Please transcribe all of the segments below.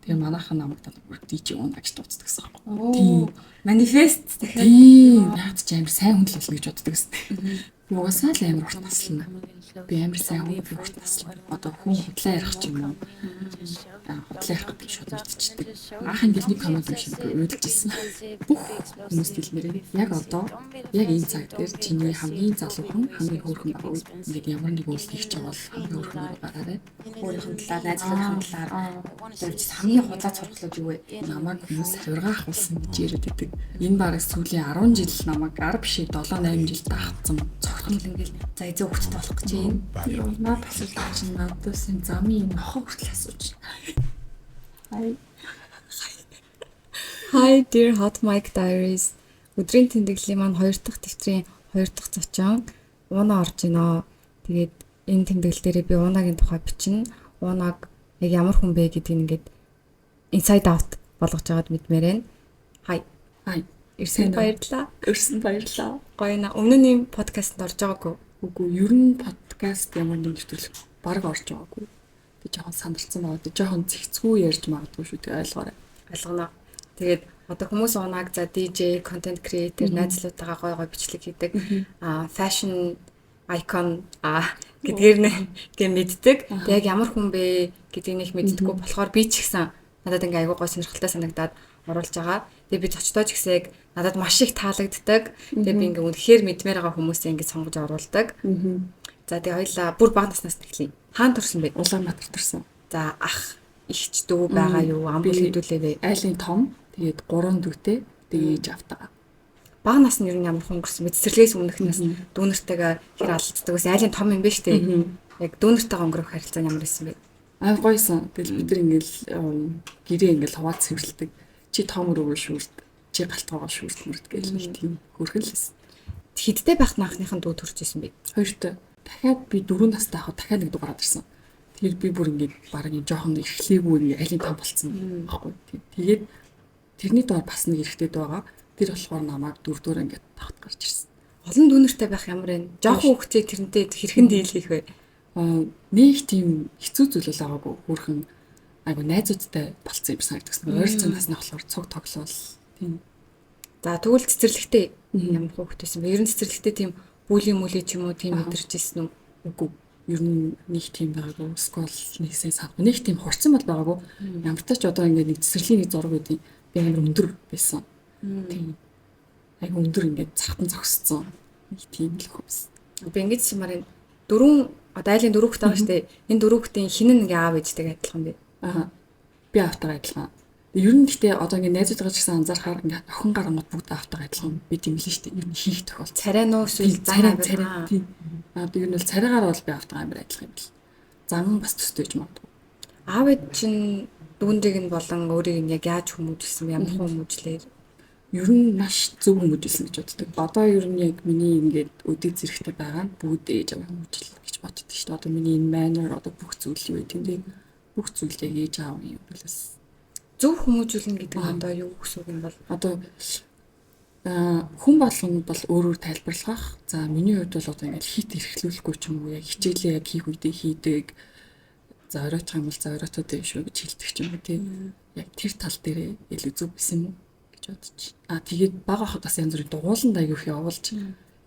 Тэгээ манайхан намайг талбар DJ унаа гэж дууддаг гэсэн юм. Тийм. Манифест дахиад. Тийм. Наад ч амар сайн хүн л болно гэж боддог гэсэн. Угаасаа л амар урт наслана. Би амар сайн хүн урт наслана. Одоо хүн худлаа ярих ч юм уу. Худлаа ярих гэдэг шууд мэдчихдэг. Анх ингээл нэг комент биш би уйлж ирсэн. Бүх хүмүүс дэлмэрээ яг одоо яг энэ цаг дээр чиний хамгийн залуухан хамгийн хөөрхөн байгаа үед ингээд ямар нэг үйл хийж байгаа бол хамгийн хөөрхөн байгаарай. Өөрийнхөө талаар, найзлахын талаар зөвч хамгийн худлаа цорхлоод юу вэ? Намайг хүмүүс хавиргаа ахуулсан гэж яриад байдаг. Энэ бараг сүүлийн 10 жил намайг 10 биш 7-8 жил таахсан. Цорхол ингээл за эзэн хөвгтөд болох гэж юм. Наад асуулт чинь надаас энэ замын нохоо хүртэл асууж байна. Hi dear Hot Mic Diaries. Өдрийн тэмдэглэлийн маань 2 дахь дэвтрийн 2 дахь зочин Уна орж байна. Тэгээд энэ тэмдэглэл дээрээ би Унагийн тухай бичнэ. Унаг яг ямар хүн бэ гэдгийг ингээд inside out болгож байгаад мэдмээр байна. Hi. Ирсэн баярлалаа. Өрсөн баярлалаа. Гоё на. Өмнө нь ийм подкастт орж байгаагүй. Үгүй ер нь подкаст ямар нэг нэвтрүүлэг баг орж байгаагүй. Би жоохон сандарсан байгаа. Би жоохон зэгцгүй ярьж магадгүй шүү. Тэг ойлгоорой. Ойлгоно. Тэгээд одоо хүмүүс Унаг за DJ, content creator, найзлуудтайгаа гоё гоё бичлэг хийдэг. Fashion icon гэдгээр нэг мэддэг. Тэг яг ямар хүн бэ гэдгийг нэг мэддэггүй болохоор би ч гэсэн надад ингээ айгүй гоё сонирхолтой санагдаад оруулж байгаа. Тэгээ би зочдоо ч гэсэн яг надад маш их таалагддаг. Тэгээ би ингээ үнэхээр мэдмээр байгаа хүмүүсээ ингээ сонгож оруулдаг. За тэгээ хоёлаа бүр бага наснаас эхлэе. Хаана төрсөн бэ? Улаанбаатар төрсөн. За ах ихч дүү байгаа юу? Амбул хэдүүлээ вэ? Айлын том. Тэгээд 3 дүүтэй. Тэгээ ээж автаа. Бага нас нь ер нь ямар хүн гэрсэн бэ? Цэцэрлэгээс өмнөх нас дүүнэртэйгээ хэр алцдаг ус айлын том юм ба штэ. Яг дүүнэртэйгээ өнгөрөх харилцаа ямар байсан бэ? Гойсон. Тэгэл бид нар ингээл гэрээ ингээл хаваад цэвэрлдэг. Чи том өрөөгөө шүүрт. Чи галтгоогоо шүүрт мөрд гээл нэг тийм хөрхөн л байсан. Хидтэй байх анхныхан дүү төрж исэн бэ? 2-т. Дахиад би 4 настай хахад дахиад нэг дүү гараад ирсэн. Тэгэхээр би бүр ингээд баг нэг жоохон эхлээгүй нэг айлын том болцсон байхгүй. Тэгээд тэрний доор бас нэг эрэгтэй байгаа. Тэр болохоор намайг 4-дөр ингээд тавт гарч ирсэн. Олон дүүнэртэй байх ямар вэ? Жоохон хүүхдээ тэрнтэй хэрхэн дийлэх вэ? Нэг тийм хэцүү зүйл л байгаагүй. Хөрхөн айгу найзуудтай болцсон юм санагдсан. Ойролцоо насны болохоор цуг тоглоул. Тийм. За тэгвэл цэцэрлэгтэй ямар хүүхдтэйсэн бэ? Ер нь цэцэрлэгтэй тийм бүлийн мүлийн ч юм уу тийм мэдэрчсэн үү? Үгүй. Ер нь нэг тийм байгаагүй. Скол нэгсэн санах. Нэг тийм хурцсан бол байгаагүй. Ямар ч одоо ингээд нэг цэцэрлэгийн нэг зураг үүдий. Би амар өндөр байсан. Тийм. Айгу өндөр ингээд цахтан зогссон. Нэг тийм л хөөс. Би ингэж сумаар энэ дөрөв одоо айлын 4 хүүхэд байгаа шүү дээ. Энэ 4 хүүхдийн хин нь ингээ аав ээжтэйг адилхан бэ? Би автаа адилхан. Ер нь гэхдээ одоо ингээ найзууд байгаа ч гэсэн анзаархаар ингээ охин гарангууд бүгд автаа адилхан бид юм л шүү дээ. Ер нь хийх тохиол. Царай нөө эсвэл царай. Тийм. Ер нь бол царайгаар бол би автаа амар адилхан юм бэл. Зам бас төстэй гэж магадгүй. Аав ээж чинь дүүнрийг нь болон өөрийг нь яг яаж хүмүүжүүлсэн ямар хүмүүжлээ? Ер нь маш зөв хүмүүжүүлсэн гэж боддог. Одоо ер нь яг миний ингээд өдөө зэрэгтэй байгаа нь бүгд ээж аваа хүмүүжил гэж боддог шүү дээ. Одоо миний энэ manner одоо бүх зүйл юу гэдэг тийм бүх зүйл яг ээж аав юм болоос зөв хүмүүжүүлнэ гэдэг нь одоо юу гэсэн үг юм бол одоо хүн болгоно бол өөрөөр тайлбарлах. За миний хувьд бол одоо ингээд хит эрхлүүлэхгүй ч юм уу яг хичээлээ яг хийх үедээ хийдэг. За оройтх юм бол за оройтод юм шүү гэж хэлдэг ч юм уу тийм. Яг тэр тал дээр илүү зөв байсан юм гэж бодож. Тэгээд бага хахад бас янз бүрийн дугууланд аягүйх явуулж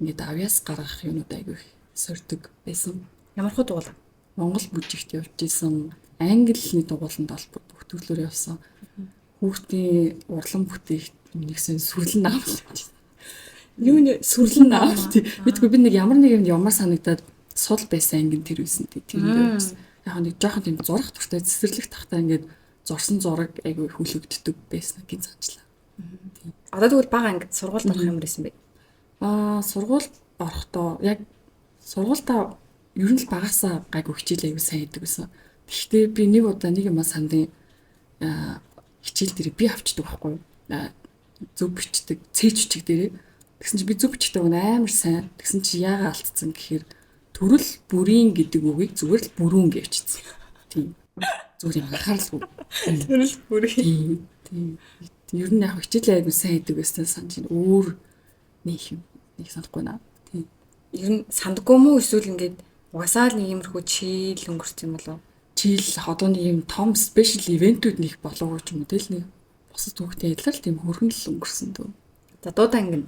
ингээд авьяас гаргах юмуд аягүйх сордог байсан. Ямар хөө дугуул? Монгол бүжигт явж исэн, английн дугууланд бол бүх төрлөөр явсан. Хүүхдийн урлан бүтээгт нэгсэн сүрлэн наавал. Юу нэ сүрлэн наавал тий. Мэдгүй би нэг ямар нэг юм ямар санагдаад сул байсан ангин тэр үйсэн тий. Тэр нэрээс яг нэг жоохон тийм зурах туртай цэцэрлэг тахтаа ингээд зурсан зураг айгүй хүлэгддэг байсан гэж санджлаа. Тий. Одоо тэгвэл бага анги сургуульд орох юм байсан бэ? Сургуульд орохдоо яг сургуульдаа ер нь л багасаа гайгүй хичээл аягүй сайн хийдэг байсан. Гэхдээ би нэг удаа нэг юм сандын хичээл дээр би авчдаг байхгүй. Зөв бичдэг, цээж бичиг дээр. Тэгсэн чи би зөв бичдэг нь амар сайн. Тэгсэн чи яагаад алдсан гэхээр төрөл бүрийн гэдэг үгийг зүгээр л бүрүүн гэвчихсэн. Тийм. Зүгээр анхааралгүй. Төрөл бүрийн. Тийм. Ер нь яг хичээл аягүй сайн хийдэг байсан санаж байна. Өөр нэг санахгүй наа. Тийм. Ер нь сандгүй мó эсвэл ингээд угасаал нэг юмрхүү чийл өнгөрч юм болов? хичээл одоо нэг юм том спешиал ивентүүд нэг болоогүй ч юм уу тэл нэг бусад хүүхдээ адилаар л тийм хөргөн л өнгөрсөн дөө. За дуудан ангин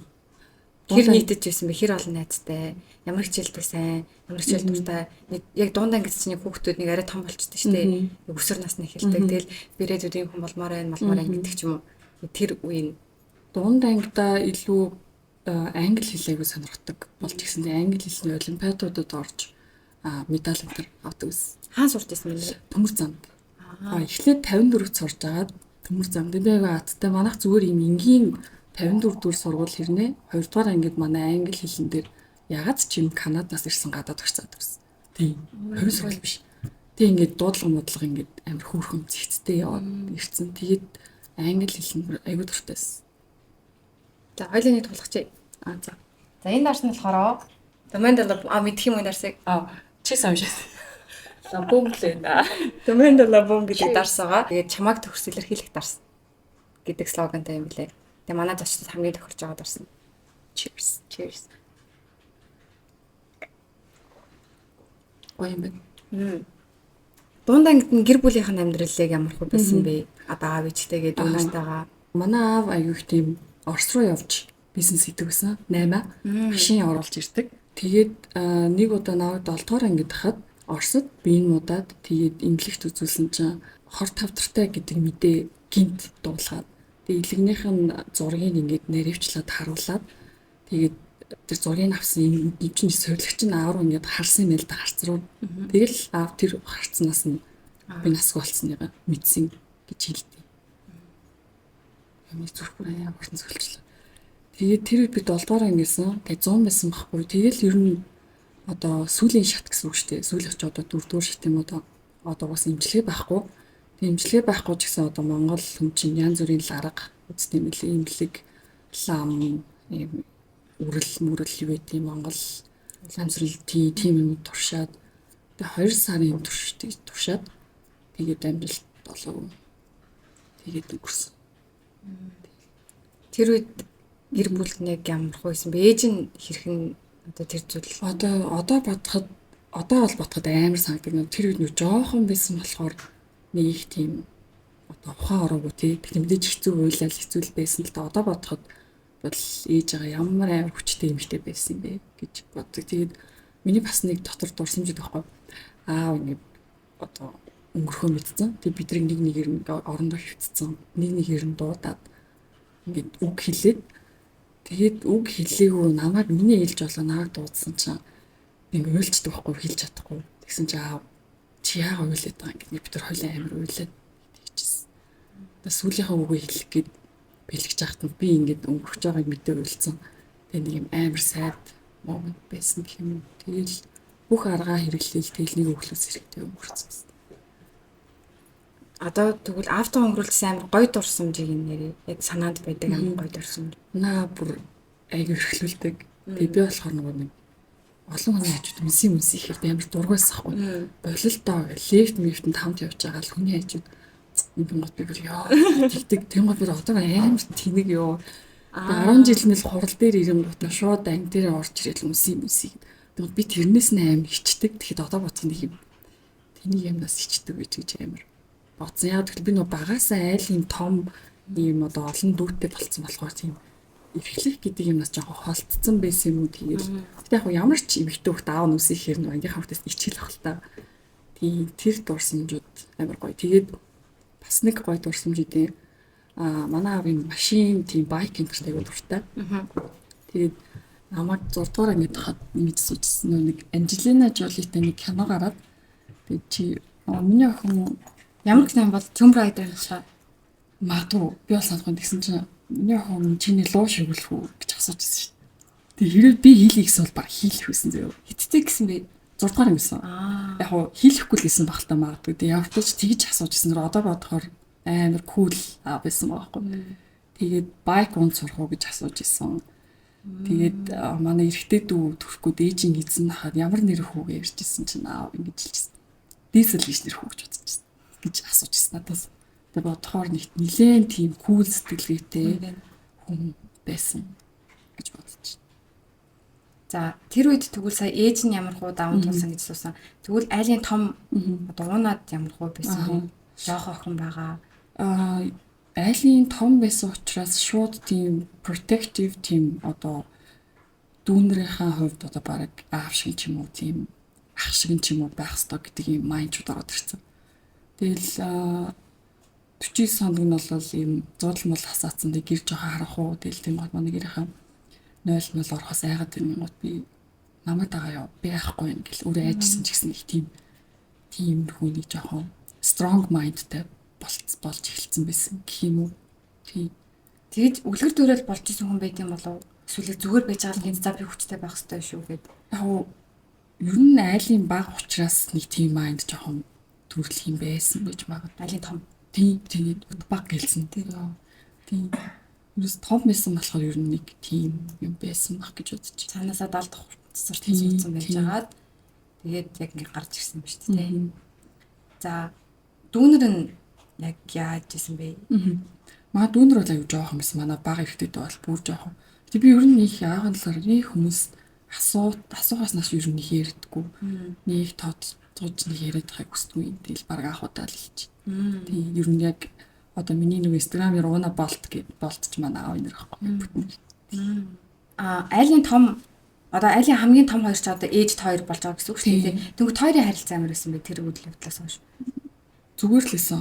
хэр нийтэж байсан бэ? Хэр олон найзтай? Ямар хичээлдэг сайн? Ямар хичээл дуртай? Яг дуудан ангид чинь хүүхдүүд нэг арай том болчтой шүү дээ. Өсвөр насны эхэлдэг. Тэгэл бэрээдүүдийн хүн болмоор байна гэдэг ч юм уу. Тэр үеийн дунд ангидаа илүү англи хэл аягүй сонирхдаг болж гисэн. Англи хэлний олимпиадуудад орж медаль өндөр авдаг ус. хаан сурч байсан юм бэ? Төмөр замд. Эхлээд 54-т сурж агаад төмөр замд би аягүй аттай манайх зүгээр юм энгийн 54 дүүр сургууль хэрнээ 2 дугаар ангид манай англи хэлэн дээр ягаад ч юм Канадаас ирсэн гадаад очиад гэсэн. Тийм. Хувийн сургууль биш. Тэг ингээд дуудлага модлого ингээд амар хөөрхөн зэгцтэй яваад ирсэн. Тэгээд англи хэлэн аягүй дуртайсэн. За хоёлын нэг тулгачээ. За. За энэ дарс нь болохоор Домендала мэдх юм уу дарсыг? Чи самшаа. Ламбом лээ. Домендала бом гэдэг дарс байгаа. Тэгээд чамааг төгс илэрхийлэх дарс гэдэг слогантай юм билээ. Тэгээ манай зочдод хамгийн тохирж байгаа дарс нь. Cheers. Cheers. Гоё юм байна. Дунд ангид нь гэр бүлийнх нь амьдралыг ямар хөө байсан бэ? Аав ээжтэйгээ дүүнэртэйгээ. Манай аав аягүй их тийм Орос руу явж бизнес хийдэг байсан. 8 машин оруулж ирдэг. Тэгээд нэг удаа наваг 7 дугаар ангид хахад Оросд биеийн муудаад тэгээд имлэгт үзүүлсэн чинь хор тавтартай гэдэг мэдээ гинт дуулгаад тэгээд илгнийх нь зургийг ингээд наривчлаад харуулад тэгээд тэр зургийг авсан юм чинь сувилагч нь аав руу ингээд харсан юм л да харцруу. Тэгэл аав тэр харцнаас нь би насг болцсныгаа мэдсэн гэж хэлдэг. Ямар зүрхбэр ямар зөвлөлчлээ. Тэгээд тэр үед би 7 дугаар ангисан. Тэгээд 100 байсан байхгүй. Тэгэл ер нь одоо сүүлийн шат гэсэн үг шүү дээ. Сүүлийнх ч одоо 4 дугаар шат юм одоо бас имжлэгээ байхгүй. Тэгээд имжлэгээ байхгүй ч гэсэн одоо Монгол хүн чинь янз бүрийн л арга үздэг юм лээ. Имлэг, лам, үрэл мөрөл юу гэдэг Монгол янз бүрийн тим юм туршаад тэгээд 2 сарын туршаад тэгээд амжилт болов. Тэгээд өнгөрсөн. Тэр үед гэр бүлд нэг ямар хөөсөн бэ? Ээж нь хэрхэн одоо тэр зүйл одоо бол бодоход амар санагдав. Тэр үед нөө жоохон байсан болохоор нэг их тийм одоо ухаан ороогүй тий. Тэгэхээр мэдээж хэцүү уйлал хэцүү байсан л да. Одоо бодоход бол ээж байгаа ямар амар хүчтэй эмэгтэй байсан бэ гэж боддог. Тэгээд миний бас нэг дотор дурсамжид байхгүй. Ингээд одоо өнгөрөхөө мэдсэн. Тэгээд бид нэг нэгээр нь орондоо хөвцсөн. Нэгээр нь дуудаад ингээд үг хэлээд тэгээд үг хэлээгүй намайг миний ээлж болоо намайг дуудсан чинь нэг уйлчдаг байхгүй хэлж чадахгүй. Тэгсэн чинь чи яагаад уйлаад байгаа ингээд бид нар хоёлаа амар уйлаад тэгчихсэн. Тэгээд сүүлийнхээ үгийг хэлэх гээд бэлгэж яхад нь би ингээд өнгөрч байгааг мэдээ уйлцсан. Тэгээд нэг юм амар сайд момент байсан гэх юм. Тэгэл бүх аргаа хэрэглээл тэгэл нэг өглөөс хэрэгтэй өнгөрцөн. Одоо тэгвэл авто өнгөрүүлсэн амар гоё дурсамжийг нэрээ яг санаанд байдаг амар гоё дурсамж. Наа бүр аяг өрхлүүлдэг. Тэгээ би болохоор нэг олон хүний хажууд үнсэн их амар дургуйс ахгүй. Бололтоо лефт хамт явж байгаа л хүний хажууд ингэн гот би бүр яа тэгдэг тэнгууд би одоо амар тэнэг ёо. 10 жил нь л хурал дээр ирэнгүүт шууд анги дээр орж ирэл үнсэн. Тэгвэл би тэрнээс нь амар хичдэг. Тэгэхэд одоо бодсон нэг юм. Тэний юмнаас хичдэг гэж амар бодсон. Яг тэгэхээр би нөө багасаа айл юм том ийм одоо олон дүүтэй болцсон болохоор тийм эрхлэх гэдэг юмнаас жоохон холтцсон байсан юм уу тэгээд яг ямар ч эмэгтэй хөлт аав нүсэх хэрэг нөө ангийнхаа хөлтөөс ичээл ах л та. Тийм тэр дурсамжууд амар гоё. Тэгээд бас нэг гоё дурсамж үдээ. Манай аавын машин тийм байк энтертэй аягүй дуртай. Тэгээд намайг 6 дугаар ангид хахад мэдсүүчсэн нэг Анжелина Жолитай нэг кино гараад тэгээд чи миний охин ямар кино бол Tomb Raider нэлээ магадгүй би бол санахгүй гэсэн чинь миний охин чиний луу шигүүлэх үү гэж асууж байсан шүү дээ. Тэгээ хэрэг би хийлээ гэсэн бол баг хийлэх байсан зөө. Хиттэй гэсэн бэ? 6 дугаар гэсэн. Яг хуу хийлэхгүй л гэсэн багтаа магадгүй. Тэгээ явтаж тэгж асууж байсан. Одоо бодохоор амар кул байсан байхгүй. Тэгээд байк унд сурах уу гэж асууж исэн. Тэгээд манай эрэгтэй дүү төрөхгүй дээжин эзэн хахад ямар нэр хүүгээ ярьж исэн чинь аав ингэж хэлчихсэн. Дизел гэж нэр хүүгч бодчихсон гэж асууж исэн надаас. Тэгээд бодохоор нэлээд тийм кул сэтгэлгээтэй хүн байсан гэж бодчих. За тэр үед тэгвэл сая ээж нь ямар хуу даван туулсан гэж асуусан. Тэгвэл айлын том одоо уунаад ямар хуу байсан бэ? Жоох охин байгаа. Айлын том байсан учраас шууд тийм protective team одоо дүүнэрийнхээ хувьд одоо баг аав шиг ч юм уу тийм ах шиг ч юм уу байх ёстой гэдэг юм майндчууд ороод ирсэн. Тэгэл 40 санд нь бол ийм зуудлан бол хасаацсан дээ гэр жоохон харах уу тэгэл тийм бол манай гэрийнхэн 0 орохоос айгаад юм уу би намайг дагаа яа би яахгүй юм гэл өөрөө айжсэн ч гэсэн их тийм хүний жоохон strong mindтэй болж эхэлсэн байсан гэх юм уу. Тийм. Тэгэж үлгэр дуурайл болж исэн хүн байт юм болов эсвэл зүгээр байж байгаа л гинц за би хүчтэй байх хэрэгтэй шүү гэд. Яг ер нь айлын баг учраас нэг тийм майнд жоохон төрөлх юм байсан гэж магад. Айлын том. Тийм баг гэлсэн. Тийм. Юус том байсан болохоор ер нь нэг тийм юм байсан баг гэж бодчих. Цаанаасаа далд хувцсартай суудсан байж байгаад тэгээд яг ингэ гарч ирсэн юм шүү дээ. За дүүнэр нь яг яаж исэн бэ? Маа дүүнэр бол аюу жоохон байсан. Манай бага ихтэй бол бүр жоохон. Тэг би ер нь их яагаад талаар нэг хүмүүс асуугаас нас ер нь их ярьдаггүй. Нэг тооцож нэг яриад байгааг хүсдэггүй. Тэгэл баг анхудаа л хэлчих. Тийм ер нь яг одоо миний нэг Instagram-ээр ууна болт ч манай аав нэр байхгүй. Айлын том одоо айлын хамгийн том хоёр ч одоо ээжд хоёр болж байгаа гэсэн үг шүү дээ. Тэнгүү хоёрын харилцаа амар байсан бэ тэр үйл явдлаас хойш. Зүгээр л байсан.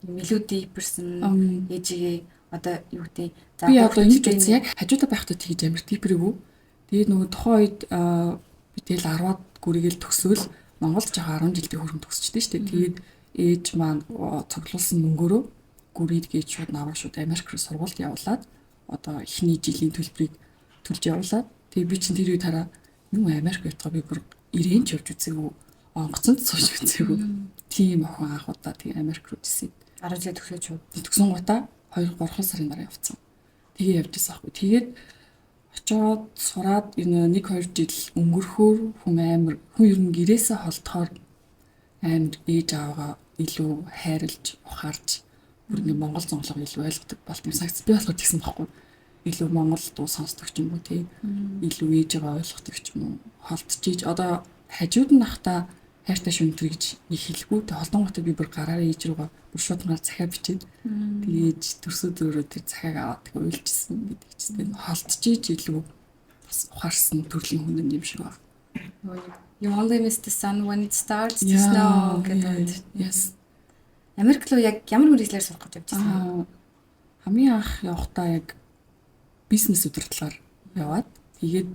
Мелоди person ээжигээ одоо юу гэдэг. За би одоо ингэж үзсэн яг хажуудаа байхдаа тэгж амар тийпэрэгүү. Тэгээд нөгөө тухайн үед би тэгэл 10-аад гүрийгэл төгсөөл Монголд жоохон 10 жилдээ хөрөнд төгсчихдээ шүү дээ. Тэгээд ээж маань цуглуулсан мөнгөөрөө гүрийд гэж шууд наваа шууд Америк руу сургуульд явуулаад одоо эхний жилийн төлбөрийг төлж явуулаад тэгээд би чинь тэр үед хараа юм Америк явтгаа би бүр ирээн ч явж үзээгүй онгоцонд сууж үзээгүй тийм охин анх удаа тийм Америк руу ирсэн. 10 жил төгсөөж шууд төгсөн гутаа 2-3 сарын дараа явцсан. Тэгээ явж байсан аахгүй. Тэгээд очоод сураад энэ 1-2 жил өнгөрөхөөр хүн ер нь гэрээсээ холдохоор амар ээж аваагаа илүү хайрлж ухаарж бүр ингэ Монгол зонглог илүү ойлгодог болт юм санагц. Би болохоор тэгсэн байхгүй. Илүү Монгол дуу сонсдог ч юм уу тий. Илүү ээжээ ойлгодог ч юм уу. Холдож ийж одоо хажууд нь ахта хайртай шүнтэр гэж нэг хэлэхгүй. Тэг холдонготой би бүр гараараа ээж рүүгээ бүр шууд маар захиа бичээд тэгээд төрсөд өөрөө тэр захиаг аваад тэг уйлжсэн гэдэг чинь холдож ийж илүү бас ухаарсан төрлийн хүн юм шиг байна. You only miss the sun when it starts to snow гэдэг. Yes. Америк руу яг ямар мэргэжлэр сурах гэж явж байсан? Хамгийн анх явахдаа яг бизнес удирдлагаар яваад тэгээд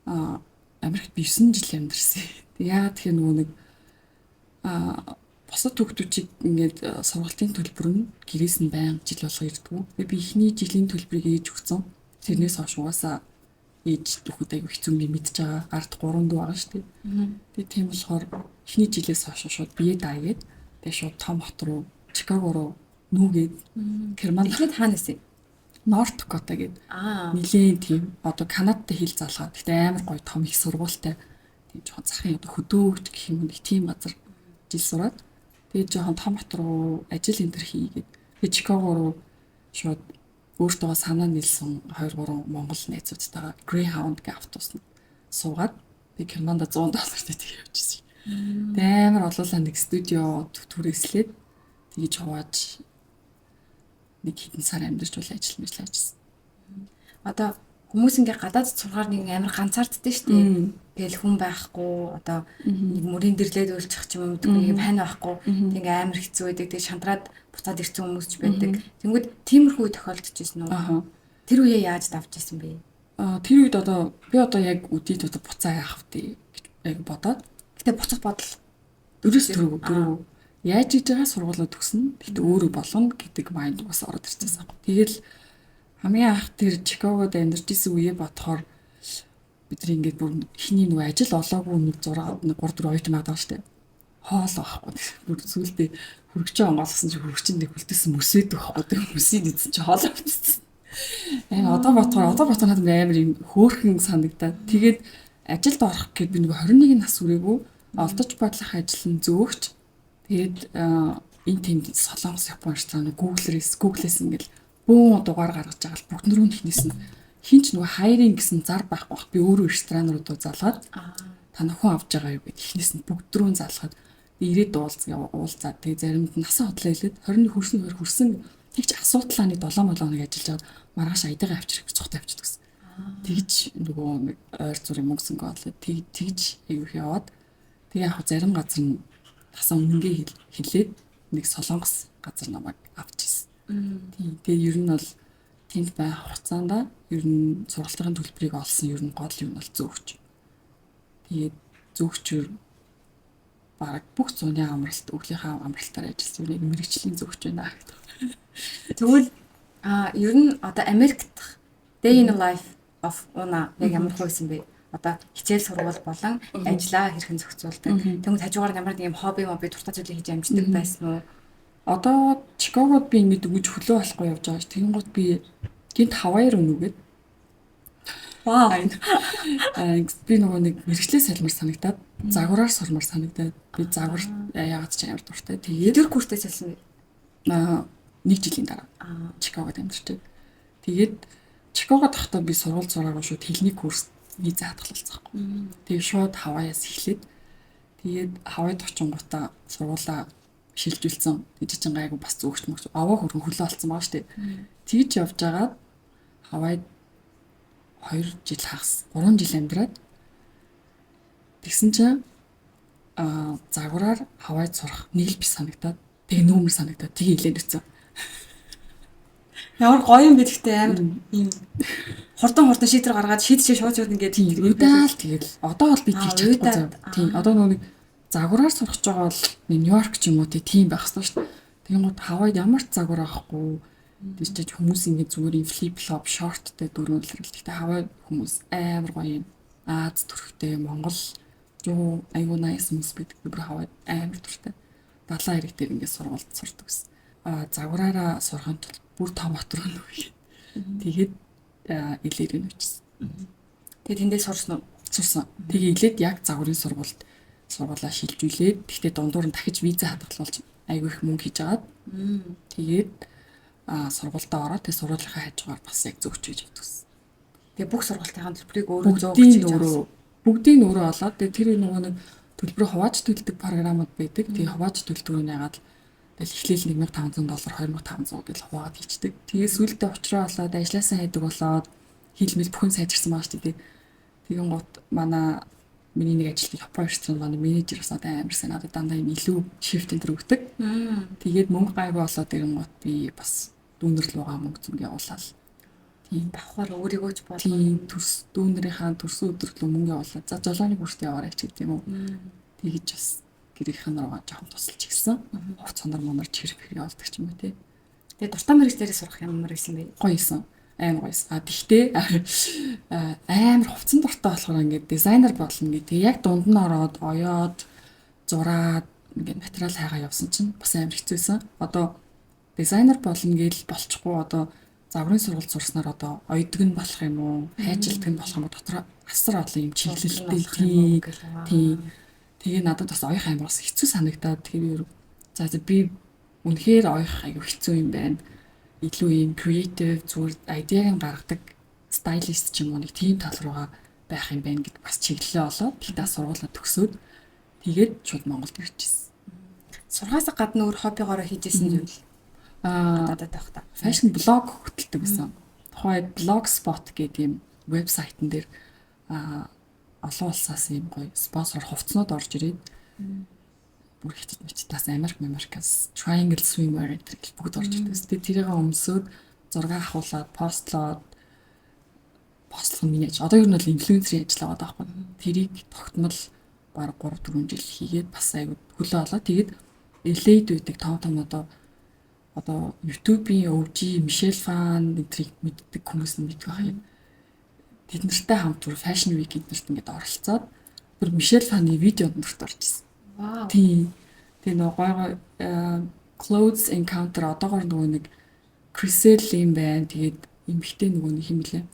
Америкт 9 жил амьдэрсэн. Яагаад тэгэхээр нөгөө нэг босод хүүхдүүдийг ингээд сургалтын төлбөр нь гэрээс нь байнга жил болго ирдгүү. Тэгээд би эхний жилийн төлбөрийг ээж өгсөн. Тэрнээс хойш угаасаа ээж хүүхэд аягүй хэцүү юм мэдж байгаа. Ард 3 дүү байгаа шүү дээ. Тэгээд тийм болохоор эхний жилээс хойш шууд бие даагээд тэгээд шууд том хот руу Чикаго руу нүүгээд Германд эхлээд хаана исэн? Норт Дакота гэдэг. Нилийн тийм одоо Канадтай хил залгаад. Гэтэ амар гоё том их сургуультай. Тийм жоохон захын одоо хөдөөгч гэх юм нэг тийм газар жил сураад. Тэгээд жоохон том хот руу ажил энэ төр хийгээд. Тэгээд Чикаго руу шууд өөртөө санаа нийлсэн 2-3 монгол найзуудтайгаа Greyhound гэх автобусанд суугаад би Германда $100 төгрөг явчихсан. Тэгээд амар олоолаа нэг студио түрээслээд тэгж хувааж нэг хэдэн сар амьдарч бол ажил ажилласан. Одоо хүмүүс ингээ гадаад сургаар нэг амар ганцаарддаг шүү дээ. Тэгэл хүн байхгүй одоо нэг мөрийн дэрлээд үйлчих ч юм уу мэдгүй пань байхгүй. Ингээ амар хэцүү байдаг. Тэг шантраад буцаад ирсэн хүмүүс ч байдаг. Тэнгүүд тиймэрхүү тохиолдож ирсэн үү? Тэр үеэ яаж давж ирсэн бэ? Тэр үед одоо би одоо яг үдийд одоо буцаа яах вэ гэж яг бодоод. Гэтэ буцах бодол дөрөв яаж хийж байгаа сургуулаа төгснө. Гэтэ өөрөө болно гэдэг майнд бас ороод ирчихсэн. Тэгэл хамгийн анх тэр Чикагод амьдарч исэн үеэ бодохоор бид нар ингээд бүр ихний нөгөө ажил олоогүй нэг 3-4 оюутан байгаа шүү дээ. Хоол байхгүй. Бүр зүйлдээ хөргөчөө онгоолгосон чи хөргөчөнд нэг хүлдсэн мөсөд байхгүй. Тэг мөсөд идсэн чи хоол авчихсан. Одоо бодохоор надад амар юм хөөрхөн санагдаад. Тэгээд ажилд орох гэд би нөгөө 21 нас хүрээгүй олдож бодлох ажил нь зөөгч. Тэгээд энэ тийм Солонгос, Япон ресторан Google-ээс ингээл бүүн дугаар гаргаж байгаа л бүгд нөрөө ихнээс нь хинч нөгөө хайрын гэсэн зар байхгүй бах. Би өөрөө ресторануудаа залгаад та нөхөн авч байгаа юу гэд эхнээс нь бүгд рүү залгаад ирээд уулзаад тэгээ заримд нь насан хотлоо хэлээд 21 хүрсэн тэгж асуудлаа нэг 7 хоног ажиллаж аваад маргааш айдагаа авчрах цухтай авчдаг гэсэн. Тэгж нөгөө нэг ойр зүрийн мөнгөсөнгөө олоод тэгж аяг яваад тэгээ яг зарим газар нь тасан үнэнгээ хэлээд нэг солонгос газар намайг авчихсан. Тэгээ ер нь бол тэнд байх хугацаанд ер нь сургалтын төлбөрийг олсон ер нь гол юм бол зөөгч. Тэгээд зөөгчөөр баг бүх зуны амралт өглийнхаа амралтаар ажилласан нэг мэрэгчлийн зөөгч байна гэдэг. Тэгвэл ер нь одоо Америкт day in the life of Una яг ямар хөөсөн бэ? Одоо хичээл сургууль болон ажлаа хэрхэн зохицуулдаг. Тэгвэл хажуугаар ямар нэг юм хобби дуртай зүйлийг хийж амждаг байсан уу? Одоо Чикагод би ингэж өгж хөлөө болохгүй явж байгаа ш. Тэгэнгүүт би гинт Хавайр өнөгээд вау. Би нөгөө нэг мэрэгчлээ салмар санагдаад загвараар сурмаар санагдаад би загвар яагаад ч амар дуртай. Тэгээд тэр курстэй салсан нэг жилийн дараа Чикагод амьдарч. Тэгээд Чикагод тахтаа би сургууль зураагүй шууд хэлний курс виза хадгалсан байхгүй. Тэгээд шууд Хавайаас эхлээд тэгээд Хавайд очингуудаа сургуулаа шилжүүлсэн. Тэгж чинь гайгүй бас зөөгч мөгч аваа хөргөн хөлөө олцсон байгаа шүү дээ. Тэгж явж байгаад Хавайд 2 жил хагас 3 жил амьдраад тэгсэн чинь загвараар Хавайд сурах нэг л би санагдаад тэгээ нүүмэр санагдаад тэгээ илээд ирсэн. Ямар гоё юм бэ гэхдээ амар юм хурдан шийдвэр гаргаад шийдчихээ шууд ингээд удаал тэгэл одоо бол би тийч чадахгүй. Тийм одоо нэг загвараар сурах гэж байгаа бол Нью-Йорк ч юм уу тийм байх хэрэгтэй шүү дээ. Тэгэнгүүт Хавайд ямар ч загвар авахгүй тийч хүмүүс ингээд зүгээр юм флип флоп шорттэй дөрөв л хэрэгтэй. Хавайд хүмүүс амар гоё юм. Аз төрхтэй Монгол юу аюу найс хүмүүс байдаг. Бүр Хавайд амар төрхтэй. Далайн хэрэг дээр ингээд сургуульд сурдаг гэсэн. Загвараараа сурахын тулд бүр том хот руу нүгэй. Тэгээд илээр нь очсон. Тэгээд тэндээ сурсан уу? Сурсан. Тэгээ илээд яг загварын сургуулаа шилжүүлээд тэгтээ дундуур нь дахиж виза хадгалуулж айгүй их мөнгө хийж агаад тэгээд сургуультаа ороод тэг сургуулийнхаа хажуугаар бас яг зөөгч хийж өгдөгсөн. Тэгээ бүх сургуулийнхаа төлбөрийг өөрөө зөөгч хийж авсан. Бүгдийг өөрөө олоод тэг тэр нөгөө нэг төлбөрөө хувааж төлдөг програмууд байдаг. Тэгээ хувааж төлдөг нь ягаад тэгэл эхлээл $1,500 $2,500 гэж хуваагаад хийчдэг. Тэгээ сүүлдээ уучраа болоод ажилласаа хайдаг болоод хил мэл бүхэн сайжирсан байгаа шүү дээ. Тэгэн гут манай миний нэг ажилтны Япон ресторан манай менежер бас амар сайн надад дандаа юм илүү шифт энэ төр өгдөг. Тэгээд мөнгө гайгүй болоод тэгэн гут би бас дүүнер руугаа мөнгө зүг явуулаад тийм давхар өөрийгөө ч болгоо. Тийм төс дүүнэрийнхаа төрсөн өдрөлөө мөнгө явуулаад за жолооны бүрт яваарай ч гэдэг юм уу. Тэгэж бас гэрийнхэн руугаа жоохон тусалж ирсэн. Хувцандар монор чирэг явуулдаг ч юм уу тий. Тэгээд дуртай мэрэгчлэрээ сурах ямар байсан бэ? Гоё юмсан. Амар гоёс. Тэгтээ амар хувцсан дуртай болохоор ингээд дизайнер болно гэдэг. Яг дунд нь ороод оёод зураад ингээд материал хайгаа явсан чинь бас амар хэцүүсэн. Одоо дизайнер болно гээл болчихгүй одоо загварын сургалт сурснаар одоо ойдог нь болох юм уу? Хайжилдаг нь болох юм уу? Дотор асар олон юм чиглэлтэй тийм. Тэгээ надад бас оёх амар бас хэцүү санагдаад тэгэхээр за би үнэхээр оёх аягүй хэцүү юм байна. Илүү юм creative зүгээр айдиаг нь гаргадаг stylist ч юм уу нэг тийм тал руугаа байх юм байна гэд бас чиглэлээ олоод тэгтээ сургуулаа төгсөөд тэгээд шууд Монголд ирчихсэн. Сурхаасаа гадна өөр хоббигоороо хийжсэн зүйл надад байх та. Fashion blog хөтэлдэг гэсэн. Тухайд Blogspot гэдэг юм вебсайтн дээр олон улсаас юм гоё спонсор хувцснууд орж ирээд бүр хятад мэтаас Америкаас Triangle Swimwear гэдэг бүгд орж ирдэг. Тэгээд тэрийг өмсөд зураг авахуулаад постлоод постлох нь миний одоо ер нь бол инфлюенсерийн ажил аваад байхгүй. Тэрийг тогтмол баг 3-4 жил хийгээд бас аягүй хөлөө олоо. Тэгээд LA-д үйдэг том одоо YouTube-ийн OG Michelle Phan эдрийг мэддэг хүмүүс нь мэддэг байх юм. Тэд нартай хамт бүр Fashion Week эднэрт ингээд оролцоод бүр Michelle Phan-ы видеонд нэрт орж ирсэн. Вау. Тийм. Тэгээ нөгөө Clothes Encounter одоогор нөгөө нэг Crystal юм байна. Тэгээд эмхтэй нөгөө нэг юм блэ.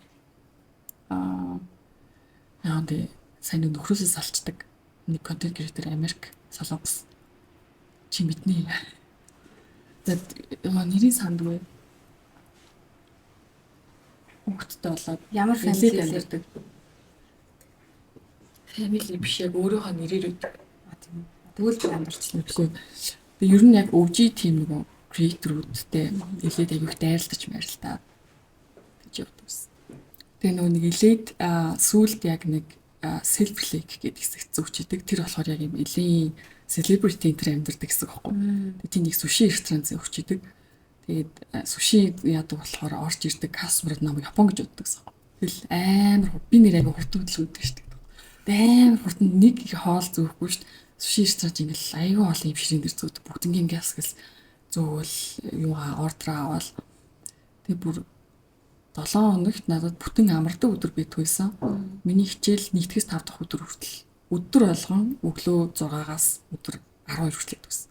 Яа дэ сайн нөхрөөсөө салцдаг нэг контент креатор Америк солонгос чи мэднэ. Тэгээд нэрийн сандгүй. хүүхэдтэй болоод Ямар family family амьдардаг. Family биш яг өөрийнхөө нэрээр өгдөг. тийм. Тэгвэл би амьдарч л Үгүй. Тэгээ ер нь яг OG team нөгөө creator-уудтэй илээд аяг их дайралтаж мэрэлтаа гэж явдаг ус. Тэгээ нөгөө нэг илээд сүүлд яг нэг self lake гэдэг хэсэгт зүгчдэг. Тэр болохоор яг юм илийн celebrity энэ амьдардаг гэсэн үг байхгүй. Тэгээ тийм нэг суши ресторан зөөгчдөг. Тэгээд суши яадаг болохоор орж ирдэг кастомерд намайг Япон гэж боддог гэсэн үг. Тэгэл амар би нэр аяг хурдан хөдөлгөөдөг шүү дээ. Амар хурдан нэг хоол зөөхгүй шүү дээ. Суши ресторан ингээл аягүй олон юм ширэн дээр зөөдөг. Бүгднгийн газ гэл зөөвөл юугаа ордер аваад тэгээ бүр 7 хоногт надад бүтэн амардаг өдөр байдгүйсэн. Миний хичээл 1-5 дахь өдөр хүртэл өдөр болгон өглөө 6-аас өдөр 12 хүртэл байсан.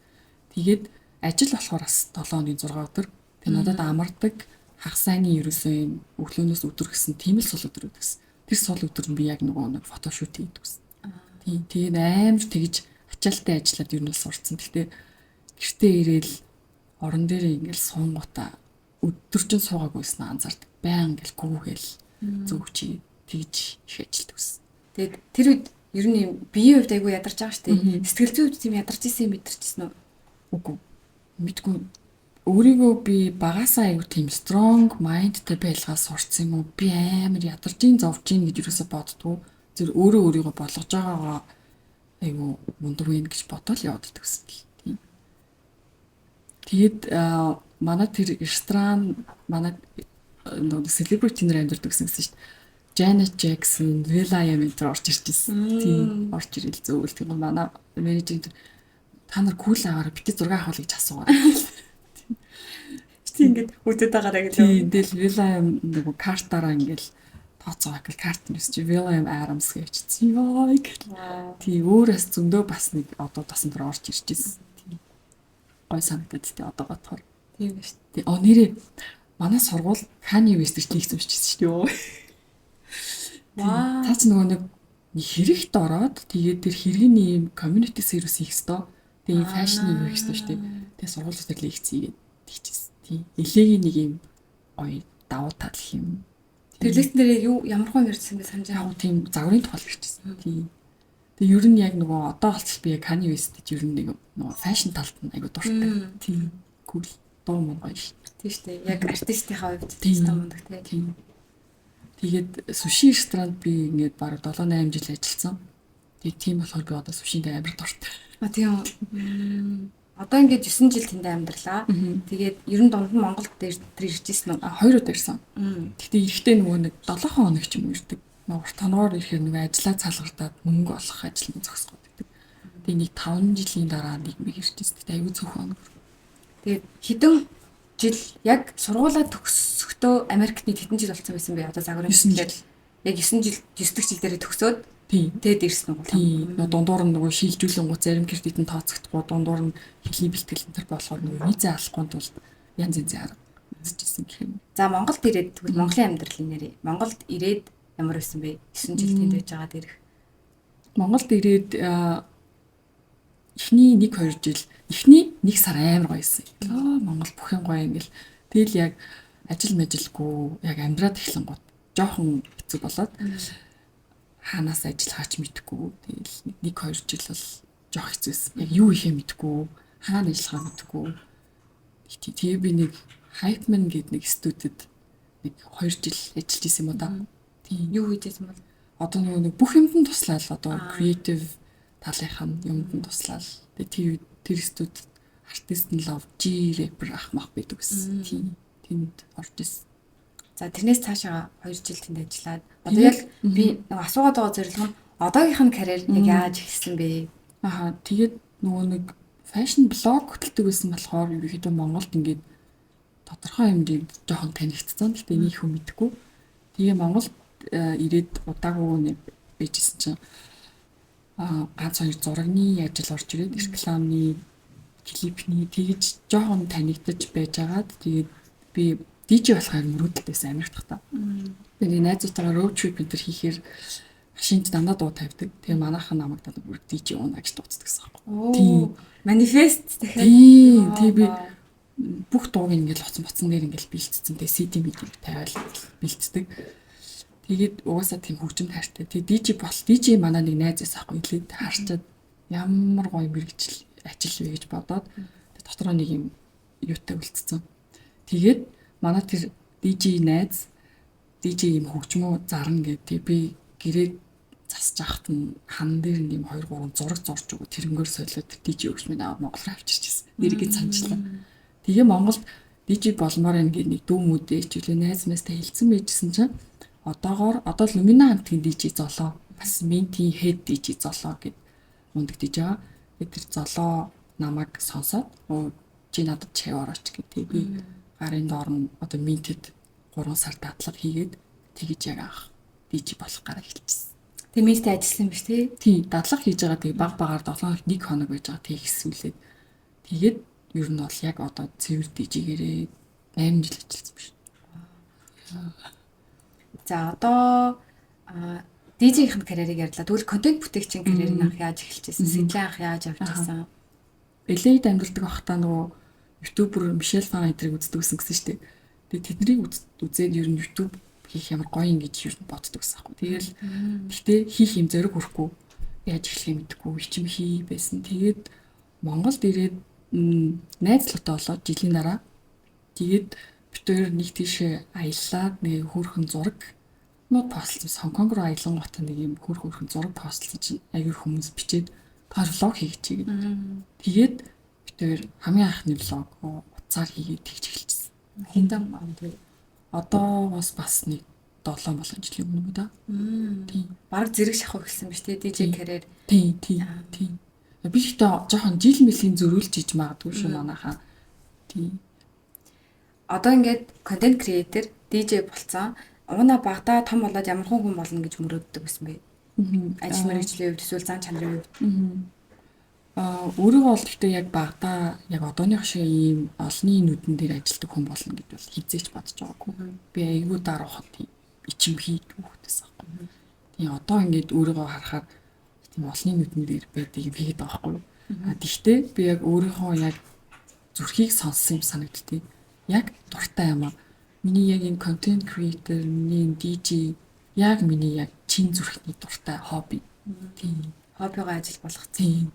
Тэгээд ажил болохоор бас 7 хоногийн 6 өдөр. Тэгээ надад амардаг хагас сайны ерөөсөө өглөөнөөс өдөр гэсэн тийм л сул өдөр байсан. Тэр сул өдөр нь би яг нөгөө нэг фотошут хийдэг гэсэн. Тийм тэгээд амар тэгж ачаалттай ажиллаад ер нь сурцсан. Гэхдээ гэртээ ирээл орон дээр ингээл суунгуудаа өдөржин суугаагүйсэн анзаардаг. Баян ингээл гүүгээл зүгчий тэгж их ажилтдаг гэсэн. Тэгээд тэр үед ер нь биеийн хувьд айгүй ядарч байгаа шүү дээ. Сэтгэл зүйн хувьд тийм ядарч исэн мэдэрчсэн үү? Үгүй. Мэдгүй. Өөрийгөө би багасаа айгүй тийм strong mindтэй байлгаас сурцсан юм уу? Би амар ядарчийн зовжийн гэж юусоо боддгоо. Зөв өөрийгөө болгож байгаагаа айгүй мундаг вэ гэж бодоод яваад идэгсэн. Тийм. Тэгээд манай тэр ресторан манай нөгөө celebrity нэр амьдардаг гэсэн шүү дээ. Janet Jackson, will.i.am энэ орж ирж ирсэн. Тийм орж ирэл зөөвөл тийм манай менежер та нар кул аваараа бити 6 авах гэж асуугаа. Тийм ингээд үдэд байгаараа гэлээ. Тийм del will.i.am нөгөө картаараа ингээл тооцоо гэл карт нэс чи will.i.am Adams гэвчихсэн. Яа гэл. Тийм өөрөөс зөндөө бас нэг одоо тасан дээр орж ирж ирсэн. Тийм. Гой санагдаад тий одоо бодохоор. Тийм шүү дээ. Нэрээ манай сургууль Kanye West гэж уншижсэн шүү дээ. Таач нөгөө нэг хэрэгт ороод тэгээд тэр хэрэгний юм community service хийх ёстой. Тэгээд fashion юм хийх ёстой шүү дээ. Тэгээд сургуулиуд дээр лекц хийгээд тийчсэн. Тийм. Элегийн нэг юм гоё давуу тал юм. Тэр лекцэн дээр юу ямар хүн ярьсан бэ санаж байгаа. Тийм загварын тухай ярьчихсан. Тийм. Тэгээд ер нь яг нөгөө одоо болчих би Kanye West гэж ер нь нэг нөгөө fashion талд нь айгу дуртай. Тийм. Cool. Дуу мөн гоё шүү. Тийм шүү дээ. Яг артистийнхаа хувьд тийм мундаг тийм. Тэгээд суши ресторанд би ингээд бараг 7-8 жил ажилласан. Тэгээд тийм болохоор би одоо сушинд амар дуртай. Тийм. Одоо ингээд 9 жил тэнд амьдралаа. Тэгээд ер нь дунд нь Монголд дээр иржсэн үү? 2 удаа ирсэн. Гэхдээ эрэхтэй нөгөө нэг 7 хоног ч юм ирдэг. Урт тооноор ирэхээр нөгөө ажиллаа цалгартаад мөнгө олох ажил нь зогсгоод байдаг. Тэгээд нэг 5 жилийн дараа нэг мэг иржсэн. Тэгээд аюу цөөхөн. Тэгээд хэдэн жил яг сургуулаа төгсөхдөө Америкт нэг хэдэн жил болсон байсан бэ? Одоо загварын хэлээр яг 9 жил 9 дэх жил дээр төгсөөд тэгээд ирсэн үү? Тийм. Дундуур нь нөгөө шилжүүлэнгүү зарим гэрт идэн тооцогдохгүй дундуур нь хэлний бэлтгэл энэ болохоор нөгөө виза авахгүй тул янз янзын арга үзчихсэн гэх юм. За Монголд ирээд тэгвэл Монголын амьдралын нэрээ Монголд ирээд ямар байсан бэ? 9 жил тэнд байж байгаад ирэх. Монголд ирээд эхний 1-2 жил эхний 1 сар амар гоёсэн. Монгол бүх юм гоё ингээл. Тэгэл яг ажил мэжилгүй яг амьдраад эхлэн гот жоохон хэцүү болоод хаанаас ажиллахаач мэдэхгүй. Тэгэл 1-2 жил бол жоох хэцүүсэн. Яг юу ихээ мэдэхгүй, хаана ажиллахаа мэдэхгүй. Тэгээ би нэг Hypeman гэдэг нэг студид нэг 2 жил ажиллаж исэн юм уу да. Тийм. Юу хийжсэн бол одоо нэг бүх юмд нь туслаад одоо creative талынхаа юмд нь туслаад тэгээ тэр студ артист нь love G rapper ах мах байдаг гэсэн. Тийм. Тэнд орж ирсэн. За тэрнээс цаашаа 2 жил тэнд ажиллаад одоо яг би асуугаад байгаа зорилго нь одоогийнх нь карьер яг яаж эхэлсэн бэ? Тэгээд нөгөө нэг fashion blog хөтэлдэг байсан болохоор ерөөхдөө Монголд ингээд тодорхой хэмжээнд жоохон танигдсан. Гэтэ нэг хүн мэдгүй. Тэгээ Монголд ирээд удаагүй байжсэн чинь ганц хоёр зурагны ажил орж ирээд рекламны клипний тэгж жоохон танигдаж байжгаад тэгээд би DJ болохоор мөрөдөлт байсан Америкт та. Тэгээд найзуудтайгаа road trip энэ хийхээр машинд дандаа дуу тавьдаг. Тэгээ манайхан намайг дандаа бүр DJ уунаа гэж дууддаг гэсэн юм. Тийм. Манифест дахиад. Тийм. Тэгээ би бүх дууг ингээл хоцсон дээр ингээл бэлтцсэн. Тэгээ CD медийг тавиал бэлтдэг. Тэгээд угаасаа тийм хөгжим таартай. Тэгээ DJ манай нэг найзаас ахгүй илээд харчаад ямар гоё мэрэгжил ажил вэ гэж бодоод дотроо нэг юм юутай үлдсэн. Тэгээд манай тэр DJ найз DJ юм хөгжмөө зарна гэдэг би гэрээ засаж ахт нь хан дээр нэг 2 3 зураг зурж өгөө тэрнгөр солиод DJ хөгжмөө аваад Монгол руу авчирчихсэн. Нэрийг санджлаа. Тэгээ Монголд DJ болмоор ингээд нэг дүү мүдээ хичээлээ найз мэстэй хэлсэн байжсэн чинь одоо Lumina хамтгийн DJ золоо бас Minty Head DJ золоо гэд ундагдаж байгаа. Тэр золоо намайг сонсоод чи надад чав орооч гэдэг. Би гарын доор нь одоо Minty-д 3 сар дадлага хийгээд тэгэж яг анх DJ болох гараа хэлчихсэн. Тэгээ Minty-д ажилласан биз тий? Тий, дадлага хийж байгаа. Тэгээ баг багаар 7 1 хоног байж байгаа. Тэг хэсвүүлээд тэгээд ер нь бол яг одоо цэвэр DJ-гээрээ 8 жил ажилласан биш. За одоо DJ-ийн карьерийг ярьлаа. Тэгвэл контент бүтээгчийн карьерийг анх яаж эхэлжсэн? Сэтлэн анх яаж авч ирсэн? LA-д амьдардаг байхдаа нөгөө ютубер Мишель Фан эдрийг үздэг гэсэн шүү дээ. Тэгээ тэднийг үзээд ер нь ютуб хийх ямар гоё юм гэж ер нь боддог гэсэн аахгүй. Тэгэл гэхдээ хийх юм зориг хүрхгүй яаж эхлэхээ мэдэхгүй ичим хий байсан. Тэгээд Монголд ирээд найзлуутай болоод жилийн дараа тэгээд битээр нэг тийшээ аяллаад нэг хөөрхөн зураг нууд постлсон. Хонконг руу аялангуудаа нэг юм хөөрхөн зураг постлсон чинь аягүй хүмүүс бичээд влог хийх чигээд. Тэгээд битээр хамгийн анхны влог уцаар хийгээд тэгж эхэлчихсэн. Хиндан онд вэ? Одоо бас нэг 7 болон жилийн өмнө да. Тийм. Бараг зэрэг шахах эхэлсэн биз дээ DJ карьер. Тийм. Би ихтэй жоохон жил мөлийн зөрүүлж иж магадгүй шүү манайхаа. Тийм. Одоо ингээд контент креатор DJ болцсон. Уна багада том болоод ямар хүн болно гэж мөрөөддөг байсан бэ? Ажил мэргэжлийн хувьд эсвэл зан чанарын хувьд. Өөрийгөө бол гэхдээ яг багада яг одооных шиг ийм олонний нүдэн дээр ажилтдаг хүн болно гэж бол хизээч бодож байгаагүй. Би айгүй дараахад тийм ичим хийдэг хөхтэйс аахгүй. Тийм одоо ингээд өөрийгөө харахаар тийм олонний нүдэн дээр байдаг юм хийгээд байгаа байхгүй. Гэхдээ би яг өөрийнхөө яг зүрхийг сонссон юм санагдтыг. Яг дуртай юм аа. Миний яг энэ контент креатор, миний DJ яг миний яг чин зүрхний дуртай хобби. Тийм. Хоббигоо ажил болгоцсон. Тийм.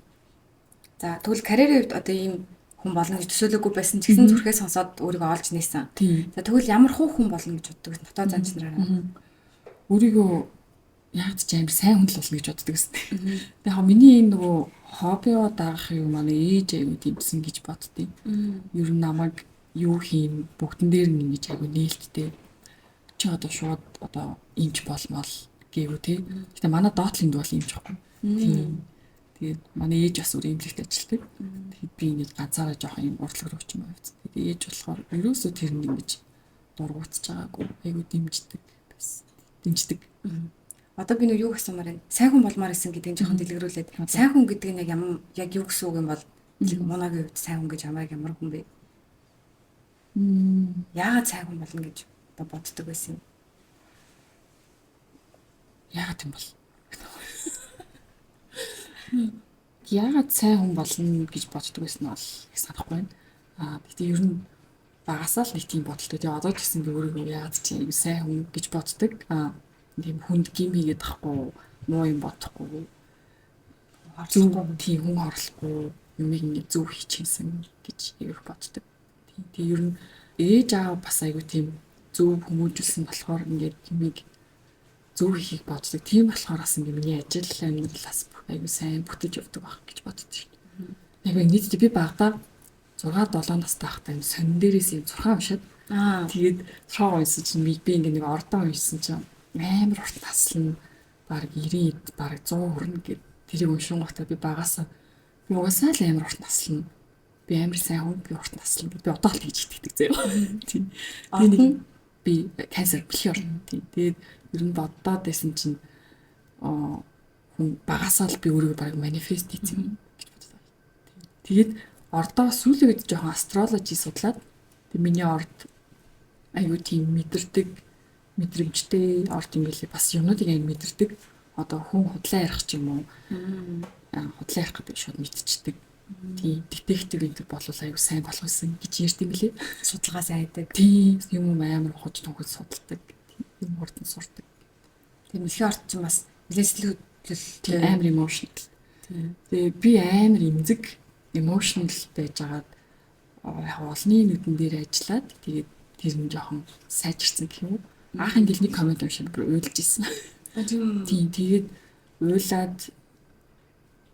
За тэгвэл карьерийн хувьд одоо ийм хүн болно гэж төсөөлөөгүй байсан ч гэсэн зүрхээ сонсоод өөрийгөө олж нээсэн. За тэгвэл ямар хүн болно гэж боддог вэ? Дотоод занч нараараа. Өөрийгөө яг ч амар сайн хүн л болно гэж боддог гэсэн. Тэгээ яг миний энэ нөгөө хоббио даах юм манай ээж аягүй дэмжсэн гэж боддیں۔ Ер нь намайг юу хийн бүгдэн дээр нь ингэж аягүй нээлттэй. Чи одоо шууд одоо имж болмол гэв үү те. Гэтэ манай доотлинд бол имж байхгүй. Тийм. Тэгээд манай ээж бас өөр имлэгт ажилладаг. Тэгээд би ингэж ганцаараа жоохон юм урлаг руу ч юм авчихсан. Тэгээд ээж болохоор ерөөсөө тэр нь ингэж дургуутж байгаагүй. Айгуу дэмждэг. Одоо би юу гэсэн юм бэ? Сайн хүн болмоор исэн гэдэг нь жоохон дэлгэрүүлээд. Сайн хүн гэдэг нь яг юу гэсэн үг юм бол моногийн хувьд сайн хүн гэж хамаагүй ямар хүн бэ? Яагаад сайн хүн болно гэж одоо боддог байсан юм? Яагаад юм бол? Яагаад сайн хүн болно гэж боддог байсан нь бол их санахгүй байна. Гэхдээ ер нь багасаа л нэг тийм бодолтой. Тэгээ одоо ч гэсэн би өөрийгөө яагаад ч юм сайн хүн гэж боддог. Тийм хүнд гим хийгээд тахгүй, муу юм бодохгүй. Зөв тийм хүн хорлохгүй, юмыг ингэ зөв хийчихсэн гэж их боддог. Тэгээ ер нь ээж аав бас айгу тийм зөв хүмүүжүүлсэн болохоор ингээд юмыг зөв хийхийг боддог. Тийм болохоор бас ингэ миний ажил амьдралаас айгу сайн бүтэж явдаг байх гэж боддог шүү дээ. Яг нийтдээ би багада 6-7 настай байхдаа юм сонин дээрээс юм 6 уншаад тэгээд 6 уншсан чинь би ингэ нэг ордоо уншсан чинь амар урт наслна баг 90 баг 100 хүрнэ гэд тэрийг уншингуудаа би багасаа би угаасаа л амар урт наслна. Би амар сайн хүн би урт наслна гэд би одоо л тэгж итгэдэг заяа. Тийм. Тэгээд би канцер бэлхий орно. Тийм. Тэгээд ер нь боддоод байсан чинь хүн багасаа л би өөрийгөө баг манифест хийсэн гэж боддог. Тэгээд ордоо сүүлийн үед жоохон астрологи судлаад тэг миний орд аюу тийм мэдрэмжтэй орд юм билий бас юмнуудыг аяг мэдэрдэг. Одоо хүн худлаа ярих ч юм уу. Худлаа ярих гэдэг шууд мэдчихдэг. Тийм детектив гэдэг бол аюу сайн болох гэсэн гэж ярьд юм лээ. Судалгаа сайн хийдэг. Тийм юм амар хож тунхаж судалдаг. Юм хурдан сурдаг. Тийм дэлхийн орд чинь бас нэлээд тийм амар emotional. Тэгээ би амар эмзэг emotional байж байгаад яг олны нүдэн дээр ажиллаад тэгээд тэр нь жоохон сайжирсан гэх юм уу. Анх ингээл нэг коммент уншаад бүр уйлж исэн. Тийм тэгээд уйлаад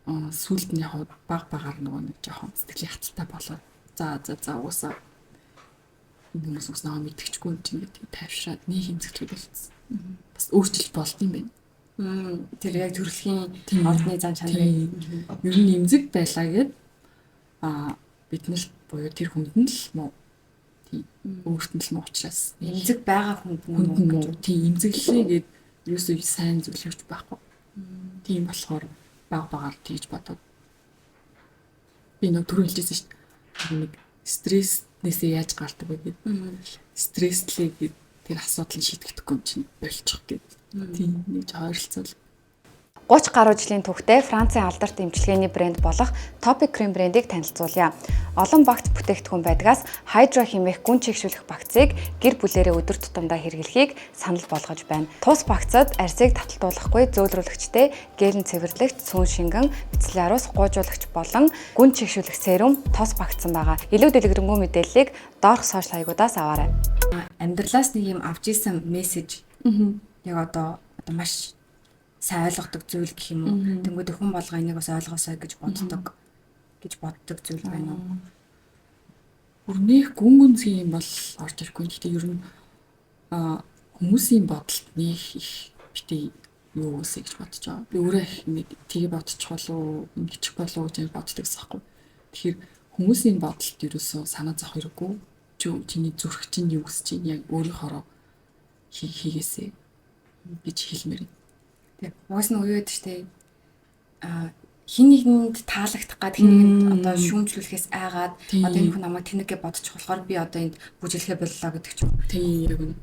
сүлд нь яг багаар нөгөө нэг жоохон сэтгэлийн хаталтай болоод за уусаа энэ хүмүүс намайг мэдчихгүй юм чинь гэдэг тайвшраад нэг хэмзэгчүүд болсон. Бас өөрчлөлт болд юм байна. Тэр яг төрөлхийн ордны зам чанарыг ер нь эмзэг байлаа гэд бид нар буюу тэр хүнд нь л муу тийм өөрт нь л муу учраас эмзэг байгаа хүнд нь муу тийм эмзэглээ гэд юусоо сайн зөвлөвч байхгүй. Тийм болохоор багаар тийж бодоод би нэг түрүү хэлжсэн шүү дээ. Нэг стресснээсээ яаж гардаг вэ гэдэг. Стресслээ гэд тэр асуудлыг шийдэхгүй юм чинь болчих гэдэг. Тийм нэг ойролцоол 30 гаруй жилийн түүхтэй Францын алдарт эмчилгээний брэнд болох Topic Cream брэндийг танилцуулъя. Олон багц бүтээгдэхүүн байдгаас Hydra хэмээх гүн чигшүүлэх багцыг гэр бүлээрээ өдөр тутамдаа хэрэглэхийг санал болгож байна. Тус багцад арсыг таталтуулахгүй зөөлрүүлэгчтэй, гелэн цэвэрлэгч, цөөн шингэн, бицлийн аруус гуйжуулагч болон гүн чигшүүлэх серум тос багцсан байгаа. Илүү дэлгэрэнгүй мэдээллийг доорх сошиал хаягуудаас аваарай. Амьдралаас нэг юм авч исэн мессеж яг одоо маш сайн ойлгодог зүйл гэх юм уу. Тэнгүүд хүн болго энийг бас ойлгосоо гэж боддог зүйл байна уу? Өрнөх гүнзгий юм бол орж ирэхгүй. Гэхдээ ер нь хүмүүсийн бодолд нэг их битээ юу үсэ гэж бодож байгаа. Би өөрөө их нэг тийг бодчих болов ингэчих болов гэж боддог сахгүй. Тэгэхээр хүмүүсийн бодолд ерөөсөө санаа зовх хэрэггүй. Чиний зүрх чинь юу гэж чинь яг өөрийнхоороо хийгээсэй гэж хэлмээр. Тэг. Уус нь үе байдаг штэ. Хин нэгэнд таалагдах гад хин нэгэнд одоо шүүмжлүүлэхээс айгаад одоо энэ хүн намайг тэнэгэ бодчих болохоор би одоо энд бүжиглэхэ боллоо гэдэг ч юм. Тийм яг үнэ.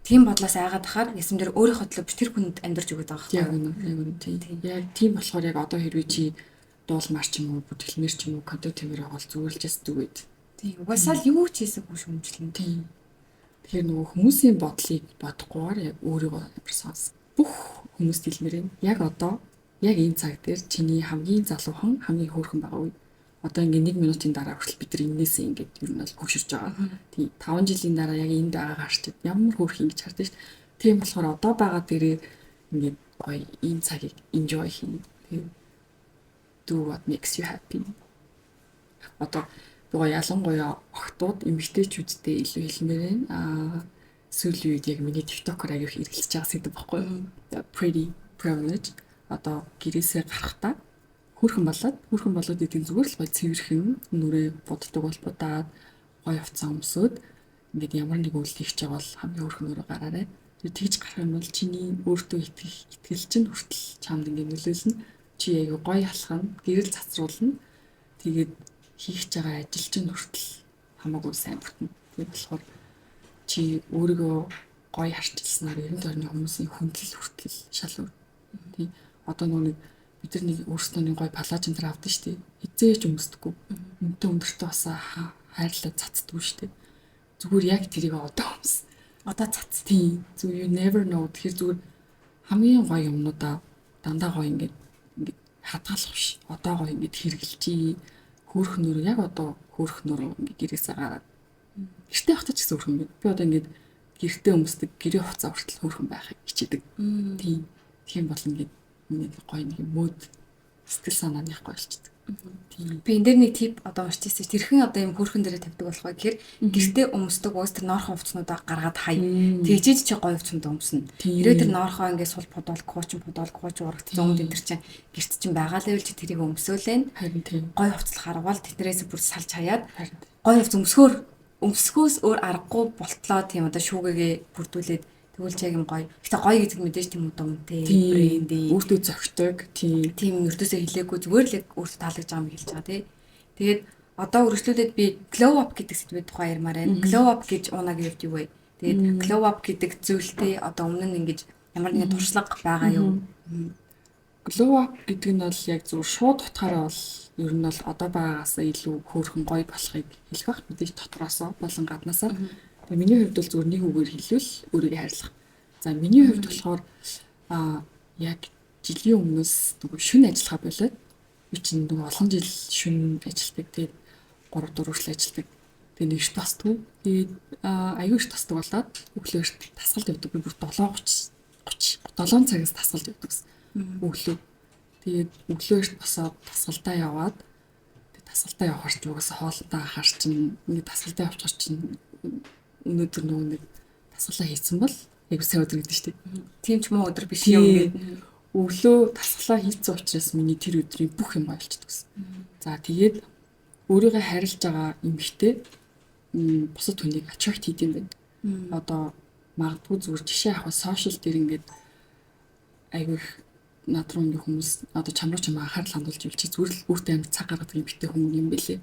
Тийм бодлоос айгаад ахаар ясам дээр өөрийнхөө төлөө тэр хүнд амьдарч өгöd байгаа хэрэг. Яг үнэ. Тийм. Яг тийм болохоор яг одоо хэрвээ чи дуулмаар ч юм уу, бүжиглэмэр ч юм уу, контент тэмэр авал зүгэлжээс дүгээд. Тийм. Угаасаа л юу ч хийсэхгүй шүүмжлэн. Тийм. Тэгэхээр нөгөө хүмүүсийн бодлыг бодохгүйгээр яг өөрийгөө амар сонс. Бүх хүмүүст хэлмээр юм. Яг одоо яг энэ цаг дээр чиний хамгийн залуухан хамгийн хөөрхөн байгаа үе. Одоо ингээ 1 минутын дараа хүртэл бид нар энээсээ ингээд ер нь бол хөвшөрж байгаа. Тийм 5 жилийн дараа яг энд байгаа гарчид ямар хөөрхөн гэж хардаг шүү дээ. Тийм болохоор одоо байгаа дээрээ ингээд гоё энэ цагийг enjoy хийн. Тийм do what makes you happy. Одоо нөгөө ялангуяа охтууд эмэгтэйчүүдтэй илүү хэлмээр байна. Сүүлийн үед яг миний TikTok-оор аяг хэрэглэж байгаа сэдв баггүй юу? Pretty privilege. Одоо гэрээсээ гарахдаа хөрхөн болоод идэв зүгээр л гоё цэвэрхэн нүрээ буддаг бол будаад гоё хувцас өмсөд ингээд ямар нэг үйл хийх гэж бол хамгийн хөрхөн нүрээ гараарай. Тэгж гарах юм бол чиний өөртөө итгэл чинь хүртэл чамд ингээд нөлөөлнө. Чи аяг гоё алхах нь, гэрэл цацруулна. Тэгээд хийх гэж байгаа ажил чинь хүртэл хамаагүй сайн бүтнэ. Тэгээд болохоор чи өөрийгөө гоё харчилснаар ерөн тойрны хүмүүсийн хүндлэл хүртэл шал өөр. Тий. Одоо нэг бид нар нэг өөрсдөө нэг гоё палаж энэ төр авдсан шүү дээ. Хизээч өмсдөггүй. Өмтөө өндөртөө басаа хайрлаа цацдгүй шүү дээ. Зүгээр яг тэрийг одоо өмс. Одоо цац. Тий. Зүгээр you never know. Тэгэхээр зүгээр хамгийн гоё юмнуудаа дандаа гоё ингээд хадгалах биш. Одоо гоё ингээд хэрэгжилжээ. Хөөх нүр яг одоо хөөх нүр ингээд гэрээсээ гараад гэртээ явахдаа ч гэсэн хөөрхөн байна. Би одоо ингээд гэртээ өмсдөг гэрээ хуцаа хүртэл хөөрхөн байхыг хичээдэг. Тийм бол ингээд гоё нэг мод сэтгэл санааны гоё болчихдог. Тийм. Би энэ дээр нэг тип одоо уншиж ирсэн. Тэрхэн одоо юм хөөрхөн дээрээ тавьдаг болох бай гэхээр гэртээ өмсдөг уус тэр ноорхон хувцснуудаа гаргаад хай. Тэгжээж чи гоё хувцсанд өмснө. Ирээ тэр ноорхоо ингээд сул подол кууч урагт зөнд энэ төр чинь гэрт чинь байгаа л чи тэрийг өмсөөлэн. Харин тийм. Гоё хувцал харвал тэднэрээс бүр салж хаяад гоё хувц өмсгөөс өөр аргагүй болтлоо тийм одоо шүүгээгээ бүрдүүлээд тэгвэл яг юм гоё. Гэтэ гоё гэдэг мэдээж тийм удаа үнэтэй бренди өөртөө зөгтөг тийм өртөөсөө хэлээгүй зүгээр л өөртөө таалагдж байгаа юм хэлж байгаа тий. Тэгээд одоо үргэлжлүүлээд би glow up гэдэг сэдвийн тухай ярмаар байна. Glow up гэж унаг явж юу вэ? Тэгээд glow up гэдэг зүйлтэй одоо өмнө нь ингэж ямар нэгэн туршлага байгаа юу? Glow up гэдэг нь бол яг зөв шууд утгаараа бол ер нь бол одоо байгаагаас илүү хөөрхөн гоё болохыг хэлэх бах. Мэдээж дотроосоо болон гаднаасаа. Тэгээ миний хувьд бол зүгээр нэг үгээр хэлвэл өөрийгөө хайрлах. За миний хувьд болохоор яг жилийн өмнөөс нөгөө шүн ажиллахаа болоод би чинь нөгөө олон жил шүн ажилладаг. Тэгээд 3-4 жил ажилладаг. Тэгээд нэгш тасдгүй. Тэгээд аюул их тасдаг болоод өглөө тасгалд явдаг. Би бүр 7 цагаас тасгалд явдаг гэсэн. Өглөө. Тэгээд өглөө босоод тасгалдаа яваад тасгалдаа явахаар ч угаасаа хоолтой ахаар чинь нэг тасгалдаа явчихар чинь өнөөдөр нөгөө нэг тасгалаа хийсэн бол яг сайн өдөр гэдэг шүү дээ. Тийм ч муу өдөр биш юм гээд өглөө тасгалаа хийсэн учраас миний тэр өдрийн бүх юм ойлцдог гэсэн. За тэгээд өөрийгөө харилж байгаа эмэгтэй бусад хүнийг attract хийх юм байна. Одоо магадгүй зүгээр жишээ авах сошиал дээр ингээд айгүй над руу ингээ хүмүүс одоо чамруу чам анхаарал хандуулж ивэл чи зүгээр л өөртөө амар цаг гаргадаг эмэгтэй хүн юм бэлээ.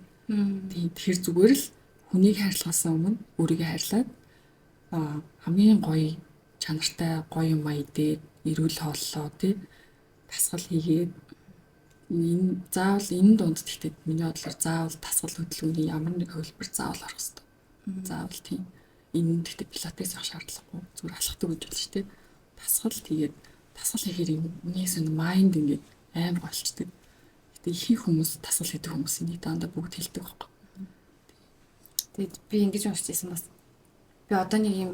Тийм тэр зүгээр л хүнийг хайрлахаас өмнө өөрийгөө хайрлаад хамгийн гоё чанартай гоё юм идээд эрүүл хооллоо тий тасгал хийгээд энэ заавал энэ дунд гэхдээ миний бодлоор заавал тасгал хөдөлгөөний ямар нэг хөлбөр заавал орох хэрэгтэй. Заавал тийм энэ гэхдээ пилатес авах шаардлагагүй зүгээр алхахдаг гэж байна шүү дээ. Тасгал тэгээд тасгал хийхээр үнээс нь майнд ингээд амар болчдөг. Гэтэ ихэнх хүмүүс тасгал хийдэг хүмүүсийн нэг дандаа бүгд хэлдэг байхгүй. тэгээд би ингэж уншиж байсан бас би одоо нэг юм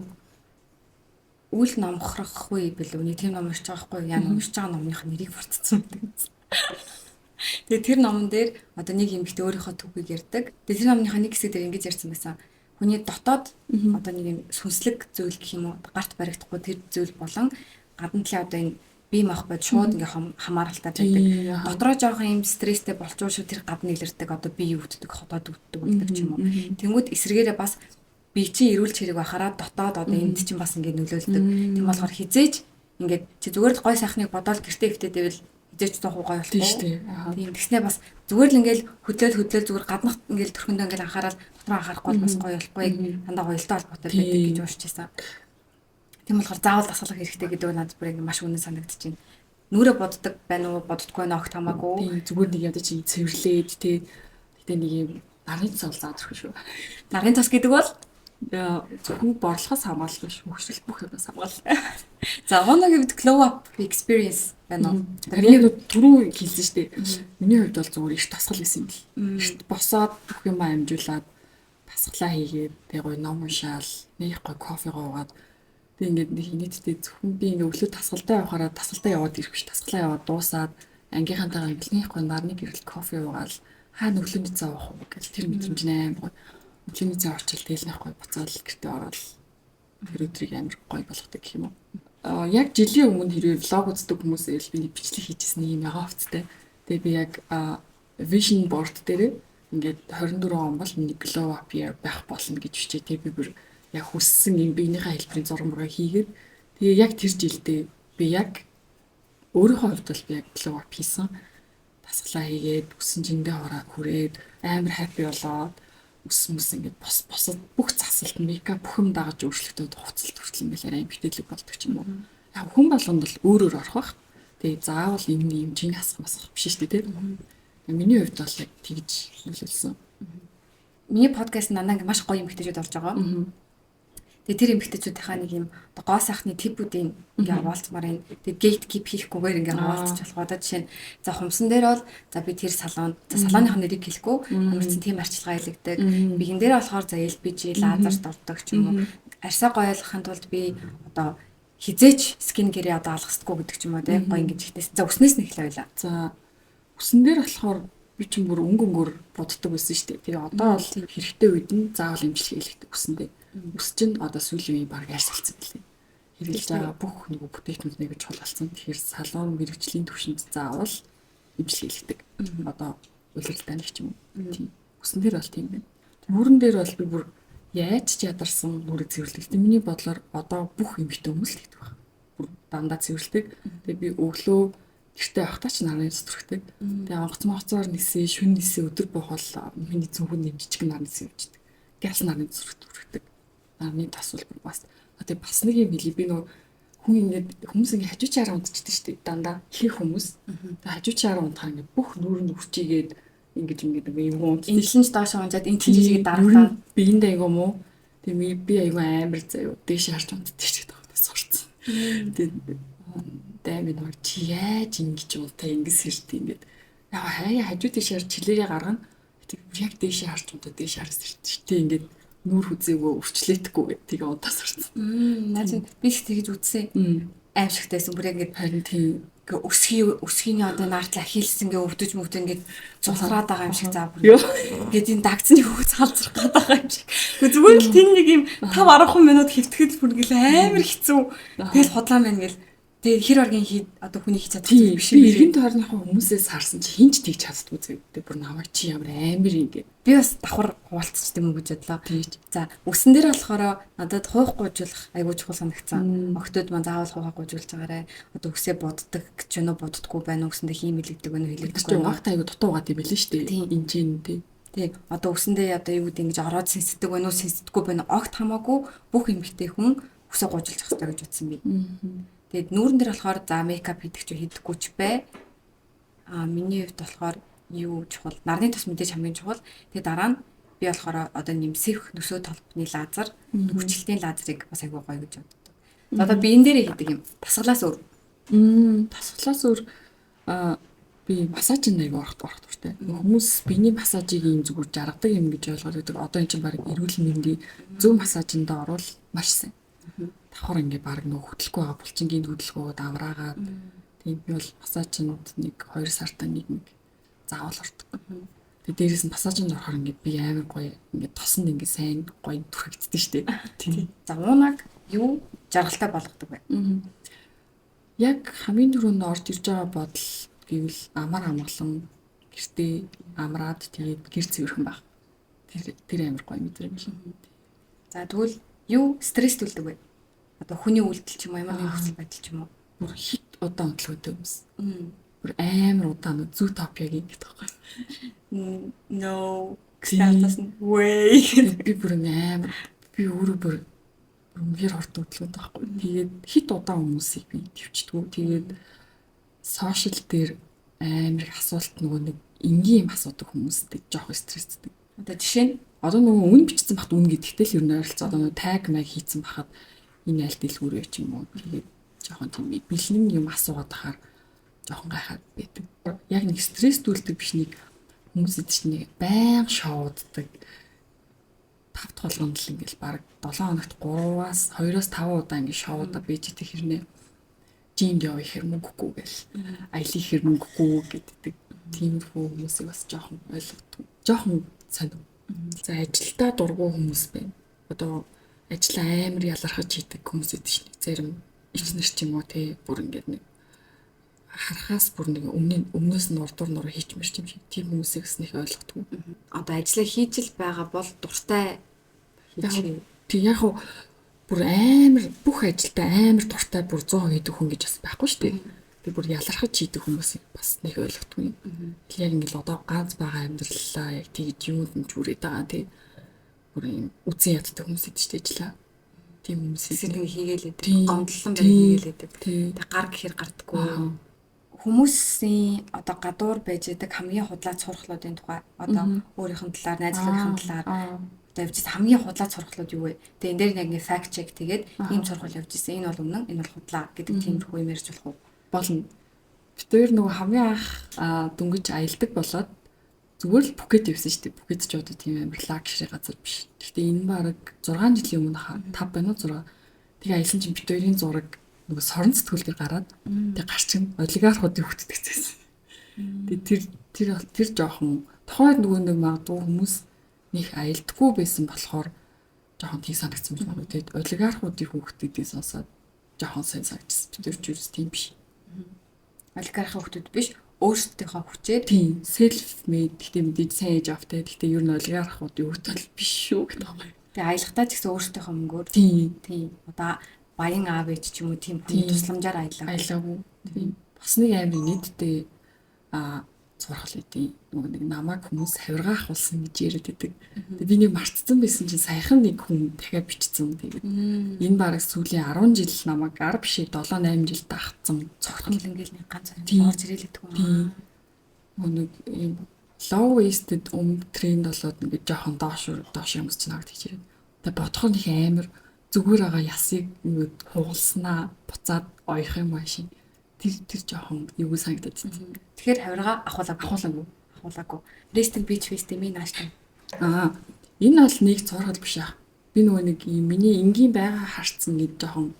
үл номхрох үе билүү нэг тийм ном уншиж байгаа байхгүй яа уншиж байгаа номных нэрийг мартсан гэдэг. Тэгээд тэр номон дээр одоо нэг юм ихтэй өөрийнхөө түүхийг ярьдаг. Тэгээд тэр номныхаа нэг хэсэг дээр ингэж ярьсан байсан. Хүний дотоод одоо нэг юм сүнслэг зүйл гэх юм уу гарт баригдахгүй тэр зүйл болон гадна талын одоо энэ бие мах бод шууд ингээ хамааралтай байдаг. Дотроо жоохон юм стресстэй болчоо шүү тэр гадна илэрдэг одоо бие өвддөг, хотоод өвддөг гэдэг ч юм уу. Тэнгүүд эсрэгээрээ бас бие чинь эрүүл чирэг бахараа дотоод одоо энд чинь бас ингээ нөлөөлдөг. Тийм болохоор хизээж ингээ чи зүгээр л гой сайхныг бодоод гэртээ хөвтэйдэвэл хизээж тохоо гой болохгүй. Тийм тэгснээ бас зүгээр л ингээл хөдлөөл зүгээр гаднах ингээл төрхөндөө ингээл анхаарал дотроо анхаарахгүй бас гой болохгүй. Дандаа гоёлтой холбоотой байдаг гэж уушчихсан. Тийм болохоор заавал дасгалах хэрэгтэй гэдэг нь надад бүр ингэ маш үнэн санагдаж байна. Нүрэ боддог байна уу, боддоггүй нөө огт хамаагүй. Тийм зүгээр нэг ядаж чи цэвэрлээд тэгтээ нэг юм нарийн цас заадаг шүү. Нарийн цас гэдэг бол зөвхөн борлохоос хамгаалах биш, хөгжил бүх юмас хамгаалах. За оногийн үед glow up experience байна уу? Тэрийг түрүү хэлсэн шүү дээ. Миний хувьд бол зүгээр их тасгал гэсэн юм бэл. Ихт босоод бүх юм амжуулаад тасгалаа хийгээд тэг гоё ном уншаал, нэг гоё кофе уугаад тэг ингээд нэг нийтдээ зөвхөн би ингээд өглөө тасгалдаа явахаараа тасгалдаа яваад ирэх биш. Тасгалаа яваад дуусаад ангийнхантайгаа ингээд нэг гоё нарны гэрэл кофе уугаал хаа өглөөний цаа авах уу гэж тэр мэдрэмж амар гоё. Өглөөний цаа очил тэлнэх гоё буцаал гэртээ ороод тэр өдрийг амар гоё болгодог гэх юм уу. Яг жилийн өмнө хэрвээ влог үздэг хүмүүс ирэл би бичлэг хийжсэн юм ягаа хувцтай. Тэгээ би яг vision board дээр ингээд 24 он бол миний glow up year байх болно гэж бичээ. Тэгээ би бүр яг хүссэн юм биенийхээ хэлбэрийн зураг мураа хийгээд тэгээ яг тэр жилдээ би яг өөрийнхөө хувьд бол би яг glow up хийсэн. Тасгалаа хийгээд өсөн жиндээ хүрээд амар happy болоод ус ингээд босод бүх засалт мейкап бүх юм дагаж өөрчлөгдөд хуцалт хүртэл юм байлаа эмхтэлэг болдог ч юм уу. Яг хүн болгонд бол өөрөөр орох бах. Тэгээ заавал энэ юм чинь хасах биш шүү дээ тийм. Миний хувьд бол яг тэгж нөлөөлсөн. Миний подкаст надаа ингээд маш гоё эмхтэйчүүд орж байгаа. Тэгээ тэр эмхтэйчүүдийнхаа нэг юм гоо сайхны типүүдийн ингээ хаваалцмаар энэ тэгээ gate keep хийхгүйгээр ингээ хаваалцж болох. Одоо жишээ нь за хумсан дээр бол за би тэр салон за салоных нэрийг хэлэхгүй амарсан тийм арчилгаа хийлэгдэг. Бигэн дээр болохоор за LPG лазерт ордог ч юм уу. Арьсаа гоё ойлгохын тулд би одоо хизээч скин гэрээ одоо алгасдаггүй гэдэг ч юм уу тийм гоё ингэж ихтэйс. За өснөөс нь эхлэе байла. За өсөн дээр болохоор би ч бүр өнгөнгөр боддог байсан шүү дээ. Тэгээ одоо бол хэрэгтэй үед нь заавал имжлэг хийлэгдэг өсөндөө. Үс чинь одоо сүүлийн үеийн баг альсалцсан билээ. Хэрэглэж байгаа бүх нэг бүтээгдэхүүнээ гэж хулгайлсан. Тэгэхээр салон мэрэгжлийн түвшинд заавал имжлэг хийлэгдэг. Одоо үйлдвэрлэлтэй нэг ч юм уу. Тийм. Үсэн дээр бол тийм байна. Бүрэн дээр бол би бүр яаж ч ядарсан бүрэг цэвэрлдэг. Миний бодлоор одоо бүх эмэгтэй хүмүүс л хийдэг байна. Бүр дандаа цэвэрлдэг. Тэгээ би өглөө гэртээ явахдаа ч нарны цэс түрхдэг. Тэгээ онгоцоор нисэн, шүн нисэн өдөр бохол миний зөвхөн нэмжичг нарны цэс явждаг. Гяс нарны цэс түрхдэг. Нарны тасвал бас одоо бас нэг юм хэлий би нөө хүн ингээд хүмүүс ингээд хажуучаараа унтчихдаг шүү дээ дандаа их хүмүүс. Тэгээ хажуучаараа унтахаар ингээд бүх нүүр нь үрчигээд ингэж юм Интэлж доош унжаад интэлжийг дараалаа. биендээ айгуу муу. Тэгээ би айгуу амар заяа дээш харж унтдаг ч гэдэг юм сурцсан. Тэгээ дайм нөр чи яаж ингэж унтаа ингэж сэрт ингээд яг хаяа хажуу тийш харж чилээрээ гаргана. Тэгээ яг дээш харж унтаа дээш харж сэрт тий ингээд нүүр хүзээгөө өрчлөөдөхгүй гэдэг тэгээ унтаа сурцсан. Наач би их тэгж үтсэн. Аимшигтайсан бүр ингээд харин тий өсгийний одоо наартал ахилс ингээ өвдөж мөвдөө ингээ цулгараад байгаа юм шиг заа бүр. Ингээд энэ дагцны хөөц халзрах гээд байгаа юм шиг. Зүгээр л тийм нэг юм 5-10 минут хэвтгэл бүр ингээл амар хэцүү. Тэгэл худлаа мэн гэл. Тэгээ хэр оргийн хий одоо хүний хийж чаддаг юм биш. Би эргэн тойрныхоо хүмүүсээс харсан чи хинч тийж чаддгүй зүйтэй бүр намайг чи ямар амар ингээ. Би бас давхар хуваалцчих юм гэж бодлоо. За үсэн дээр болохоор надад хуух гуйжуулах айгуу чухал санагцсан. Октод маань заавал хуухаа гуйжуулж байгаарэ. Одоо үсээ боддог ч юм уу боддггүй байна уу үсэндээ хиймэлэгдэг байна уу хэлэгдэггүй байна. Огт айгуу дутуугаад юм байл шүү дээ. Энд чинь тий. Тэг одоо үсэндээ одоо юу гэдэг ингэж ороод сэнсдэг байна уу сэнсдэггүй байна уу огт хамаагүй бүх эмэгтэй хүн үсээ гуйжуулж явах хэрэгтэй гэж утсан би. Тэгээд нүүрэн дээр болохоор за мейкап хийдэг ч хийдэггүй ч бай. Миний хувьд болохоор юу чухал нарны тос мэдээж хамгийн чухал. Тэгээд дараа нь би болохоор одоо нэмсэх нөсөө толбны лазер, хүчлэлтийн лазерыг бас айгуу гоё гэж боддог. Одоо биен дээрээ хийдэг юм. Тасгалаас өөр. Тасгалаас өөр би массажинд айгуу орох дуртай. Хүмүүс биений массажийг юм зүгээр жаргадаг юм гэж ойлгоод байдаг. Одоо энэ чинь баг эрүүл мэндийн зөв массажинд орвол маш сайн. Давхар ингээ баг нөх хөдлөхгүй байгаа булчингийн хөдөлгөөд авраагаад тийм би бол массажинд нэг 2 сартаа нэг заавал ордог. Тэгээ дээрээс нь массажинд орохоор ингээ би амар гоё ингээ тосонд ингээ сайн гоё түрхэгддэг штеп. Тийм. За уунаг юу жаргалтай болгодог бай. Яг хамгийн түрүүнд орж ирж байгаа бодол гэвэл амар амгалан гэртээ амраад тэгээд гэр цэвэрхэн байх. Тэр амар гоё мэдрэмж. За тэгвэл юу стресс төлдөг бай. Одоо хүний үйлдэл ч юм уу ямар нэг хүсэл байдал ч юм уу. Бүр хит удаан хөдөлгөөтэй юмс. Бүр амар удаан зүүтопиагийн гэдэг байхгүй. No. Doesn't way. Би бүр амар би өөрөө бүр үнээр хорт хөдөлгөөтэй байхгүй. Тэгээд хит удаан хүмүүсийг би төвчдгүү. Тэгээд сошиал дээр амар их асуулт нөгөө нэг энгийн юм асуудаг хүмүүстэй жоох стресстэй. Одоо жишээ нь одоо нөгөө үн бичсэн бахт үн гэдэгтэй л ер нь ойролцоо одоо нөгөө таг маяг хийцэн бахад энэ аль дэлгүүрээ ч юм уу тэгээд жоохон тийм бэлэн юм асуугаад ахаар жоохон гайхаад байдаг. Яг нэг стресс дүүлдэг биш нэг хүмүүсэд чинь нэг баян шоуддаг 5 дахь болгонд л ингээл баг 7 хоногт 3-аас 2-5 удаа ингээ шоудаа бийж идэх хэрнээ жимд явах хэр мөнгөгүй гэл аялах хэр мөнгөгүй гэдэг тиймэрхүү хүмүүсийг бас жоохон ойлгодог. Жоохон сонир. За ажилдаа дургу хүмүүс байна. Одоо ажил амар ялархаж хийдэг хүмүүс эд чинь зарим ичнэр ч юм уу тий бүр ингээд нэг харахаас бүр нэг өмнөөс нь урдуур нуруу хийчмэр юм шиг тийм хүмүүсийг бас нэг ойлгохгүй. Одоо ажиллаа хийж л байгаа бол дуртай хийчих. Тэг яг хуу бүр амар бүх ажилдаа амар дуртай бүр 100% хийдэг хүн гэж бас байхгүй шүү дээ. Тэг бүр ялархаж хийдэг хүмүүсийг бас нэг ойлгохгүй. Тэг яг ингээд одоо ганц байгаа амьдралаа яг тэгж юунд нь зүрээд байгаа тий бүр юм үзэн яддаг хүмүүс эд ч ажиллаа. Тийм хүмүүсийг нэг хийгээлээд гомдлон байх хийгээлээд. Тэг гар гэхэр гардаггүй. Хүмүүсийн одоо гадуур байж байгаа хамгийн худлаа цурхлуудын тухай одоо өөрийнх нь талаар, найзлуулахын талаар одоо явж байгаа хамгийн худлаа цурхлууд юу вэ? Тэгээ энэ дээр нэг ингээ факт чек тэгээд ийм цурхал явж ирсэн. Энэ бол өмнө, энэ бол худлаа гэдэг тиймэрхүү юм ярьж болох уу? Болно. Тэр нөгөө хамгийн анх дүнгиж аялдаг болоод зүгээр л Пукет явсан шүү дээ. Пукет ч одоо тийм амар лакшери газар биш. Гэхдээ энэ баг 6 жилийн өмнө 5 байна уу 6. Тэгээ аялсан чинь бит хоёрын зураг нөгөө сорон сэтгүүлгээр гараад тэгээ гарчин олигархуудын хөтөлцсөн. Тэгээ тэр жоохон тухайн нөгөө нэг магадгүй хүмүүс нэг аялдаггүй байсан болохоор жоохон тийм санагдсан байж магадгүй. Тэгээд олигархуудын хүүхдүүдийн сонсоод жоохон сайн санагдсан. Тэр ч юус тийм биш. Олигархын хүүхдүүд биш. Өөрсдийнхөө хүчээр тийм self made гэхдээ мэдээж сайн ээж автай. Гэхдээ ер нь олигархуудын хүүхдүүд биш шүү гэдэг байна. Тэгээ аялахтаа ч гэсэн өөрсдийнхөө мөнгөөр тийм одоо баян аав ээж ч юм уу тийм хүн тусламжаар аялаагүй. Тийм бас нэг амар нийтдээ зурхал үдий нөгөө нэг намайг хүмүүс хавиргаах болсон гэж яриад байдаг. Тэгээ би нэг мартцсан байсан чинь саяхан нэг хүн дахиад бичсэн. Тэгээд энэ бараг сүүлийн 10 жил намайг 10 биш 7-8 жил дагцсан зурхал ингээл нэг ганц орж ирээлэдэг юм. Нэг юм low waisted тренд болоод ингээд жоохон доош юмс ч нагдчих хэрэг. Тэгээ бодоход их амар зүгээр байгаа ясыг ингээд хугалснаа буцаад оёх юм байшин. Тэр жоохон юу санагдаад байна. Тэгэхээр хавиргаа ахуулаагүй. Resting beach face дэмий нааштай. Энэ бол нэг зургал биш аа. Би нөгөө нэг миний энгийн байгаа харцсан гэж жоохон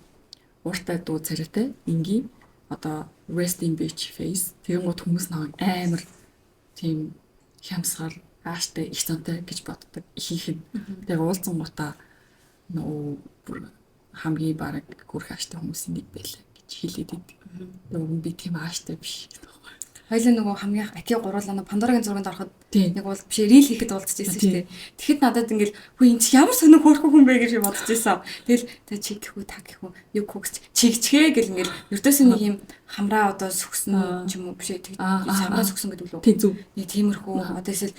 ууртай дуу царайтай энгийн одоо resting beach face тэгэнгүүт хүмүүс нэг амар тийм хямсгаар ааштай их цантай гэж боддог ихийнх нь. Тэгээ уулзсан гутаа нөгөө хамгийн бараг гүрх ааштай хүмүүсийн нэг байлаа гэж хэлээд идэв. Нөгөө би тийм ааштай биш. Хоёлаа нөгөө хамгийн аки гуруулаа нөгөө Пандорагийн зурганд ороход нэг бол биш рил хийхэд уулзчихсан шүү дээ. Тэгэхэд надад ингээл хөө энэ чи ямар сонир хөөрхөн хүн бэ гэж бодчихсон. Тэгэл чи гэхүү та гэхүү юу хөгс чигчгээ гэл ингээл ердөөс нэг юм хамраа одоо сүгсэн ч юм уу биш тэг хамраа сүгсэн гэдэг лөө. Тийм зүг. Нэг тиймэрхүү одоо эсвэл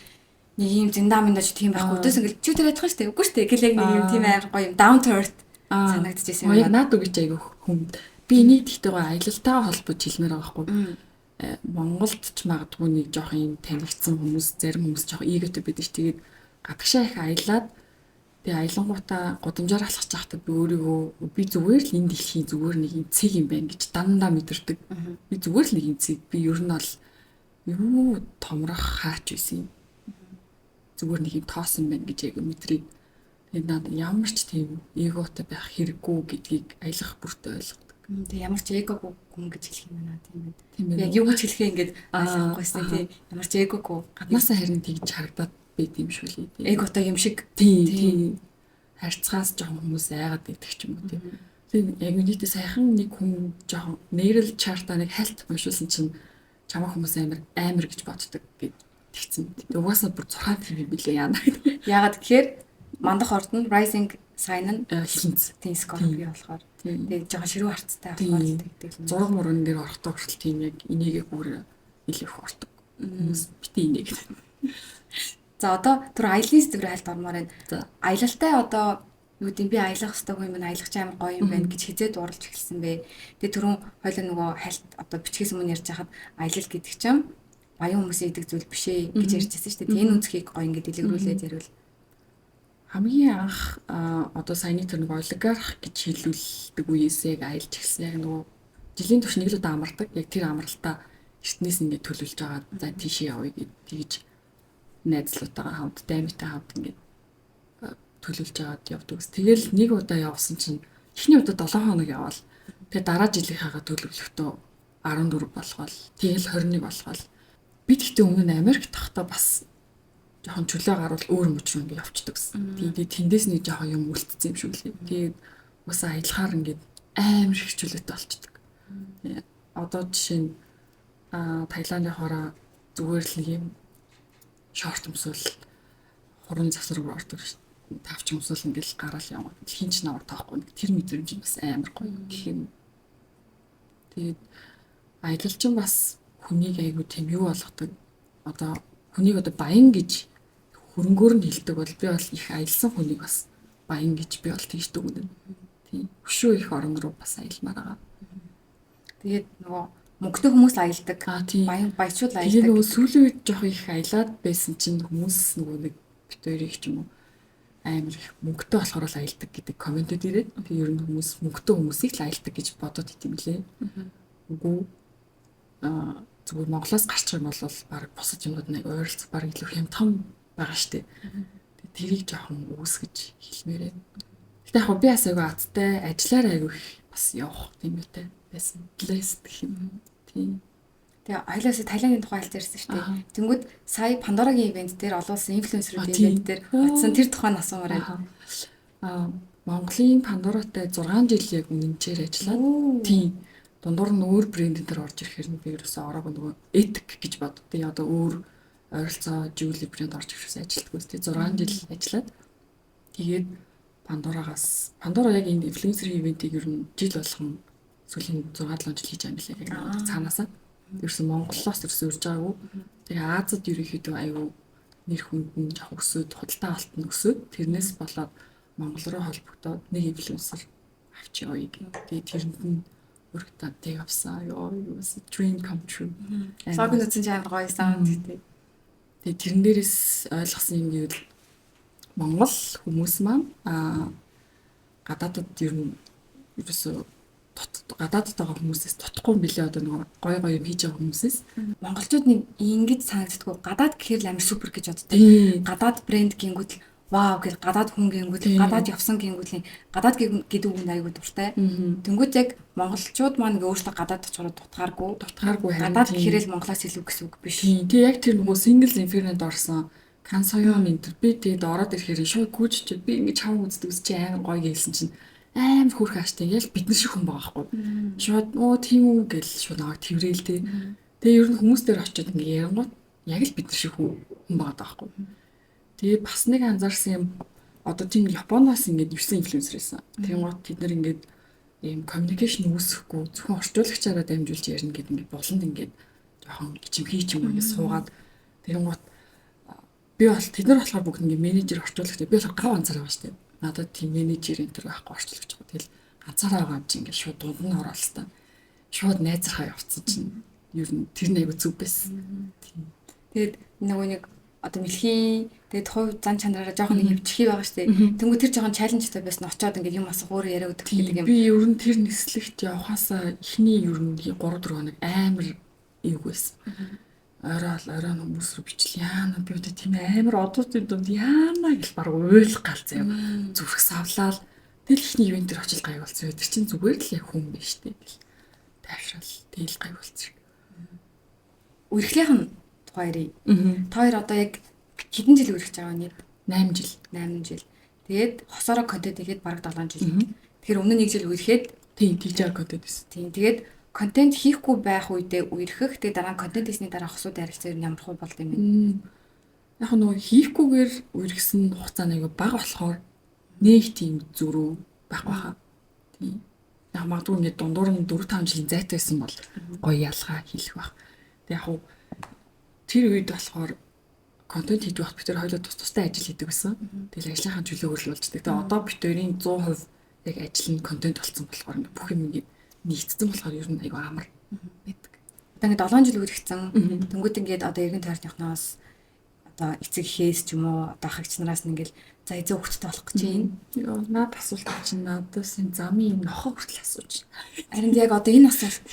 нэг юм зиндааминдаж тийм байхгүй. Ердөөс ингээл чи тэр ядах штэ үгүй штэ гэл яг нэг юм тийм амар гоё юм down to earth санагдчихсан юм. Яг наад үг гэж айгүй хүн. Би энийг тэгтэйгээ аялалтайгаа холбож хэлмээр байгаа байхгүй. Монголд ч магадгүй нэг жоох юм танигдсан хүмүүс зарим хүмүүс жоох эготой байдаг ш. Тэгээд гадагшаа их аялаад тэгээ аялангуудаа гудамжаар алхаж байхдаа би өөрийгөө би зүгээр л энэ дэлхийн зүгээр нэг юм цэг юм байна гэж дандаа мэдэрдэг. Би зүгээр л нэг юм цэг. Би ер нь бол юу томрох хаач байсан юм. Зүгээр нэг юм тоос юм байна гэж яг мэдрээ. Тэгээд надад ямар ч тийм эготой байх хэрэггүй гэдгийг аялах бүртээ ойлгодог. Тэгээ ямар ч эгогүй хүн гэж хэлэх юм байна тийм ээ. Яг юу гэж хэлэхээ ингээд ойлгохгүйсэн тийм ямар ч эгогүй гаднаасаа харин тэгж харагдаад байд юм шүү лээ. Эготой юм шиг тийм харьцаас жоохон хүмүүс айгаад байдаг ч юм уу тийм. Тэгээ яг үнэтэй сайхан нэг хүн жоохон нейрал чартаа нэг хальт уншуулсан чинь чамаа хүмүүс амар гэж боддог гэж тэгсэн. Угаасаа бүр 6 тийм билээ яана. Яагаад тэгэхээр мандах орд нь rising sign нь хинц тийм Scorpio болохоор тэгээд жоохон ширүү харцтай болохоор тэгдэг. Зураг мөрөн дээр орохдоо хүртэл тийм яг энийгээ бүр илүү их ордог. Хүмүүс битээ энийг. За одоо түр аялын сэтгэвэр хайлт ормоор байна. Аялалтай одоо юу гэдэм би аялах хэвээр хүн минь аялах амар гоё юм байна гэж хизээд дурлж эхэлсэн бэ. Тэгээд түрүүн хоёлаа нөгөө хайлт одоо бичгээс өмнө ярьж хахад аялал гэдэг чинь баян хүмүүсийн идэг зүйл биш ээ гэж ярьжсэн шүү дээ. Энэ үнцгийг гоё ингэ дэлгэрүүлээд ярил. Хамгийн анх одоо саяны тэр нэг олигарх гэж хэлүүлдэг үеэсээ аялж эхэлсэн. Яг нөгөө жилийн турш нэг л удаа амардаг. Яг тэр амралтаа эртнээс ингээд төлөвлөж байгаа. За тийшээ явъя гэж тэгж найзлуутайгаа хамт даймтай хамт ингээд төлөвлөж аваад явдаг. Тэгэл нэг удаа явсан чинь эхний удаа 7 хоног яваал. Тэгээ дараа жилийнхаагаа төлөвлөхдөө 14 болгоол. Тэгэл 21 болгоол. Би тэгтээ өмнө нь Америк тахта бас жоохон чөлөө гарвал өөр мөч рүү ингээд явчихдаг гэсэн. Тэгээд тэндээс нэг жоохон юм үлдсэн юм шиг лээ. Тэгээд уусаа аялахаар ингээд амар их чөлөөтэй болчихдог. Одоо жишээ нь Таиландын хороо зүгээр л нэг юм шорт өмсөл хуран завсар руу ордог ш. Тавч өмсөл ингээд гараал яваад хинч навар тоохгүй. Тэр мэдрэмж бас амар гоё гэх юм. Тэгээд аялалч нь бас хүнийг айгу тийм юу болгодог. Одоо хүнийг одоо баян гэж хөрөнгөөр нь хэлдэг бол би бол их аялсан хүнийг бас баян гэж би бол тэгж дүгнэнэ. Тийм. Хөшөө их орон руу бас аялмаар байгаа. Тэгээд нөгөө мөнгөтэй хүмүүс аялдаг. Баян баячууд аялдаг. Тэгээд нөгөө сүүлийн үед жоох их аялаад байсан чинь хүмүүс нөгөө нэг битүүрийг ч юм уу амар их мөнгөтэй болохоор л аялдаг гэдэг комментүүд ирээд. Тэгээд ер нь хүмүүс мөнгөтэй хүмүүсийг л аялдаг гэж бодоод идэм лээ. Үгүй зүгээр Монголоос гарчих юм бол баг босож юмуд нэг ойролцох баг илүү хямдхан байгаа штеп. Тэрийг жоохон үүсгэж хэлмээрээ. Гэтэ яг би бас айгүй аттай ажиллаар айгүй бас явах тийм үтэй байсан. Блэст гэх юм. Тийм. Тэгээ аялаас Таиландын тухай хэлж ярьсан шүү дээ. Тэнгүүд сая Пандорагийн ивент дээр олуулсан инфлюенсерүүд ивент дээр очсон тэр тухайн асуумаар байна. Монголын Пандоратай 6 жил яг үнэнчээр ажиллаад тийм дундуур нь өөр брэндэн дээр орж ирэхээр нь би ерөөсөө ороогүй нөгөө этик гэж боддоо. Одоо өөр ойролцоо жүүли брэнд орж ирэхээс ажилтгүйс тий 6 жил ажиллаад тэгээд Пандора яг энэ инфлюенсер ивентийг ер нь жил болгон сүүлийн 6-7 жил хийж байгаа юм лээ. Яг цаанаасаа ерөөсөө Монголоос ерөөсөө урьж байгаагүй. Тэгээ Азад ерөнхийдөө аюу нэр хүнд нь жоох өсөөд худалдаа авалт нь өсөөд тэрнээс болоод Монгол руу холбогдоод нэг инфлюенсер авч явъя гэх. Тэгээ тэрэнд нь өргөдөд тэг авсан. Юу dream come true. Лог нь үзэн амар гоё сан гэдэг. Тэгээ тэрэн дээрээс ойлгосон юм гэвэл Монгол хүмүүс маань гадаадд ер нь ерөөсөө гадаадд байгаа хүмүүсээс тутахгүй юм билээ одоо нэг гой юм хийж байгаа хүмүүсээс Монголчууд нэг ингэж санагддаггүй гадаад гэхэр л амар супер гэж боддог. Гадаад брэнд гингүүд л вау гэл гадаад хүн гингүүд гадаад явсан гингүүдийн гадаад гэдэг үгэнд аягүй дуртай. Тэнгүүд яг монголчууд маань өөрсдөө гадаад очихоор дутгааргүй гадаад гэхэрэл Монголоос илүү гэсэн үг биш. Тэгээ яг тэр нөгөө single infinite орсон Кансоён энэ би тэгээд ороод ирэхээр шууд гүйж би ингэж хав үздэг чи амар гоё гэлсэн чинь амар хүрх хааштай яг бид нар шиг хүн байгаа байхгүй. Шууд тийм үү гэл шууд наваг тэрвэл тээ. Тэгээ ер нь хүмүүс дээр очиод ингэ ярангууд яг л бид нар шиг хүн байгаа байхгүй. Тэгээ бас нэг анзаарсан юм одоо тийм Японоос ингэ 9 инфлюенсер байсан. Тэнгууд тэд нар ингэ ийм communication үүсэхгүй зөвхөн орчуулагчаараа дамжуулж ярина гэдэг ингэ болонд ингэ жоохон ичимхий ч юм ингэ суугаад тэнгууд би бол тэд нар болохоор бүгд ингэ менежер орчуулагч би болохоор гав анзаараа байгаа шүү дээ. Надад тийм менежер энэ төр байхгүй орчуулагч байгаа. Тэгэл ганцаараа байгаа юм чи ингэ шууд дунд нь оролцсон та. Шууд найзрахаа явцсан чинь ер нь тэр нэг айгу зүг байсан. Тэгээд нөгөө нэг одоо мэлхий тэгээд хувь зан чанараараа жоохон нэг хөвчихий байгаа шүү дээ. Тэнгүү тэр жоохон чаленжтай байсан очоод ингээд юм асах өөр яриа өгдөг гэдэг юм. Би ер нь тэр нислэгт явахаасаа эхний ер нь 3-4 хоног амар эвгүй байсан. Орой хүмүүс рүү бичлээ яана би өдөө тийм амар одуудын дунд яана гэж баг уйлах гал заяа зүрх савлаад тэл ихний ивент төр очил гай болсон. Тэр чинь зүгээр л яг хүн биш дээ гэл тайвшрал тэл гай болсон. Үргэлжлийнх нь тухайрыг. Та хоёр одоо яг хэдэн жил үргэлж байгаа нэг 8 жил. 8 жил. Тэгээд хосороо контент хийгээд бараг 7 жил. Тэгэхээр өмнө 1 жил үерхэд тийм тийж контент байсан. Тийм тэгээд контент хийхгүй байх үедээ үерхэх тэгээд дараа нь контент хийсний дараа хосууд харилцаа ямар хөө болд юм бэ? Яг нөгөө хийхгүйгээр үерхсэн хугацаа нэг бага болохоор нэг тийм зөрүү байхгүй хаа. Тийм. Яг магадгүй ингэ дундуур нь 4-5 жилийн зайтай байсан бол гоё ялгаа хийх байх. Тэг яг хуу тэр үед болохоор контент хийж байхад бид тэр хоёулаа тустай ажил хийдэг гэсэн. Тэгэл ажлынхаа чөлөө хөрвүүлждэг. Тэгээ одоо бид хоёрын 100% яг ажил нь контент болсон болохоор ингэ бүх юм ингэ нийцсэн болохоор ер нь айгүй амар байдаг. Одоо ингэ 7 жил үргэлжсэн. Тэнгүүд ингээд одоо эргэн тойрныхноос одоо эцэг хээс ч юм уу одоо хагч нараас нь ингээл за эзэн хөвгтөд болох гэж юм. Йоо наад асуулт чинь надаас энэ замын юм нохоо хүртэл асууж. Харин яг одоо энэ асуулт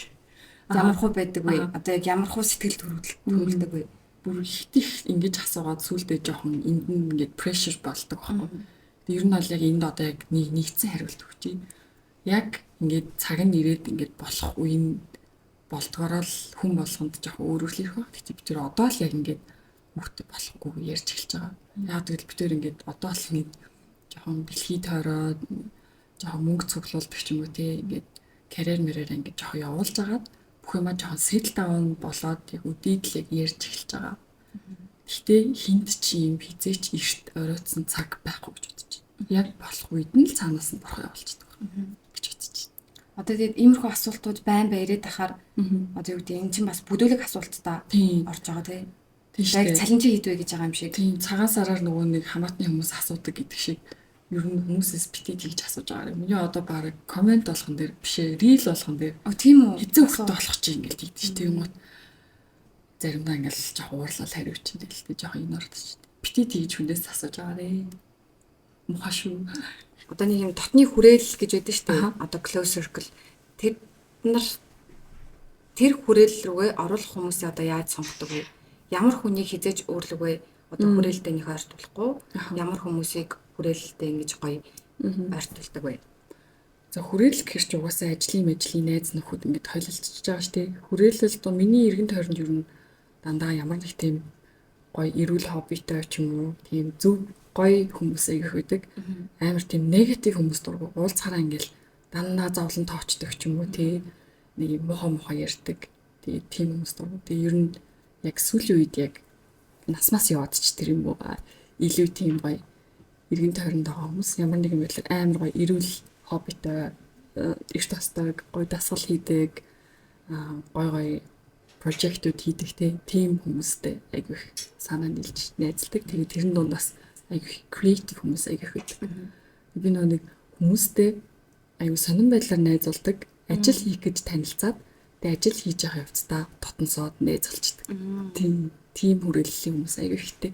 ямар хөө байдаг вэ? Одоо яг ямар хөө сэтгэл төрүүлдэг вэ? Бүр их ингэж асуугаад сүулдэ жоохон энд нь ингээд pressure болдог байхгүй. Ер нь бол яг энд одоо яг нэгдсэн хариулт өгч юм. Яг ингээд цаг нь ирээд ингээд болох үе нь болдгороо л хүн болгонд жоохон өөрөрлөх байх. Гэвч бид тэр одоо л яг ингээд хүүхдээ болохгүй ярьж эхэлж байгаа. Яг тэгэл бид тэр ингээд одоо л ингээд жоохон бэлхий тойроод жоохон мөнгө цуглуулдаг ч юм уу те ингээд карьер мэрээр ингээд жоохон явуулж агаад бүх юм жоохон settle down болоод яг үдээд л яг ярьж эхэлж байгаа. Гэхдээ хинт чи юм хизээч эрт оройтсан цаг байхгүй гэж бодож байна. Яг болох үед нь л цаанаас нь борхоо явуулчихдаг гэж бодож байна. Одоо тэгээд иймэрхүү асуултууд байн ирээд тахаар одоо юу гэдэг энэ чинь бас бүдүүлэг асуулт та орж байгаа тийм. Яг цалинж хийдвэ гэж байгаа юм шиг. Тийм цагаан сараар нөгөө нэг хамаатны хүмүүс асуудаг гэдэг шиг ер нь хүмүүсээс битээ тэгж асууж байгаа юм. Миний одоо баг комент болгон дээр бишээ рил болгон дээр. Тийм үү. Хэзээ хөлтөө болох чи ингээл тэгдэж шүү. Тийм үү. Заримдаа ингээл жоох уурлал хариуч юм дэлтэй жоох энэ ордож шүү. Битээ тэгж хүнээс асууж байгаарэ. Муха шүү. Одоо нэг юм дотны хүрээл гэж байдаг шүү дээ. Одоо close circle. Тэр нар тэр хүрээл рүүгээ оруулах хүмүүсээ одоо яаж сонгодог вэ? Ямар хүнийг хизээж өөрлөг вэ? Одоо хүрээлтэд нэг ойрт болохгүй. Ямар хүмүүсийг хүрээлтэд ингэж гоё ойртуулдаг вэ? За хүрээл гэхэр ч угаасаа ажлын найз нөхөд ингэж хойлолцож байгаа шүү дээ. Хүрээлэл доо миний эргэн тойронд ер нь дандаа ямар нэг тийм гоё эрүүл хоббитой ч юм уу тийм зөв гоё хүмүүс их байдаг. Амар тийм негатив хүмүүс дургу уулзахаараа ингээл дандаа зовлон тоочдог ч юм уу тий нэг мохо ярьдаг. Тэгээ тийм хүмүүс дургу. Тэгээ ер нь яг сүүлийн үед яг насмаас яваад ч тэр юм уу илүү тийм гоё эргэн тойронд байгаа хүмүүс ямар нэгэн байдлаар амар гоё эрүүл хоббитой эрт тастаг гоё дасгал хийдэг гоё прожектууд хийдэг тийм хүмүүстэй айгүй их санаа нийлж найзалдаг. Тэгээ тэрэн дундаас айгүй креатив хүмүүс айгүй их байдаг. Би нэг хүмүүстэй айгүй сонирн байдлаар найзалдаг. Ажил хийх гэж танилцаад тэгээ ажил хийж байгаа явцдаа дотносоод найзалцдаг. Тийм хүрээллийн хүмүүс аягүй ихтэй.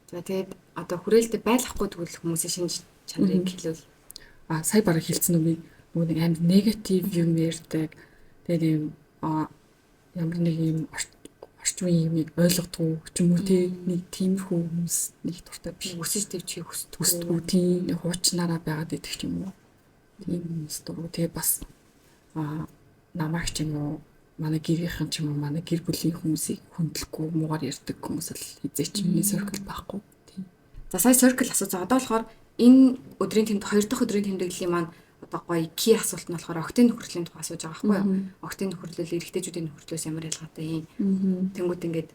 За тэгээд одоо хүрээлтэд байлгахгүй тэгвэл хүмүүсийн шинж чанарыг хэлвэл Сая бараг хэлсэн үг нөгөө нэг амар негатив юм ярьдаг. Тэгээд юм ямар нэг юм орчин үеийг ойлгодгүй ч юм уу нэг тиймэрхүү хүмүүс нэг дуртай биш. өсөж дэвчихийг Хүсдэггүй тийм хуучнараа байгаад идэх юм уу. Тийм хүмүүс дургу. Тэгээ бас намайг ч юм уу манай гэрийнхэн ч юм уу манай гэр бүлийн хүмүүсийг хүндлэхгүй муугаар ярьдаг хүмүүс л хизээч миний circle байхгүй. Тийм. За сая circle асуусан. Одоо болохоор энэ өдрийн тэмдэг 2 дахь өдрийн тэмдэглэлийн маань одоо гоё key асуулт нь болохоор октын нөхөрлийн тухай асууж байгаа байхгүй юу? Октын нөхөрлөл эрэгтэйчүүдийн нөхөрлөөс ямар ялгаатай юм? Тэнгүүд ингээд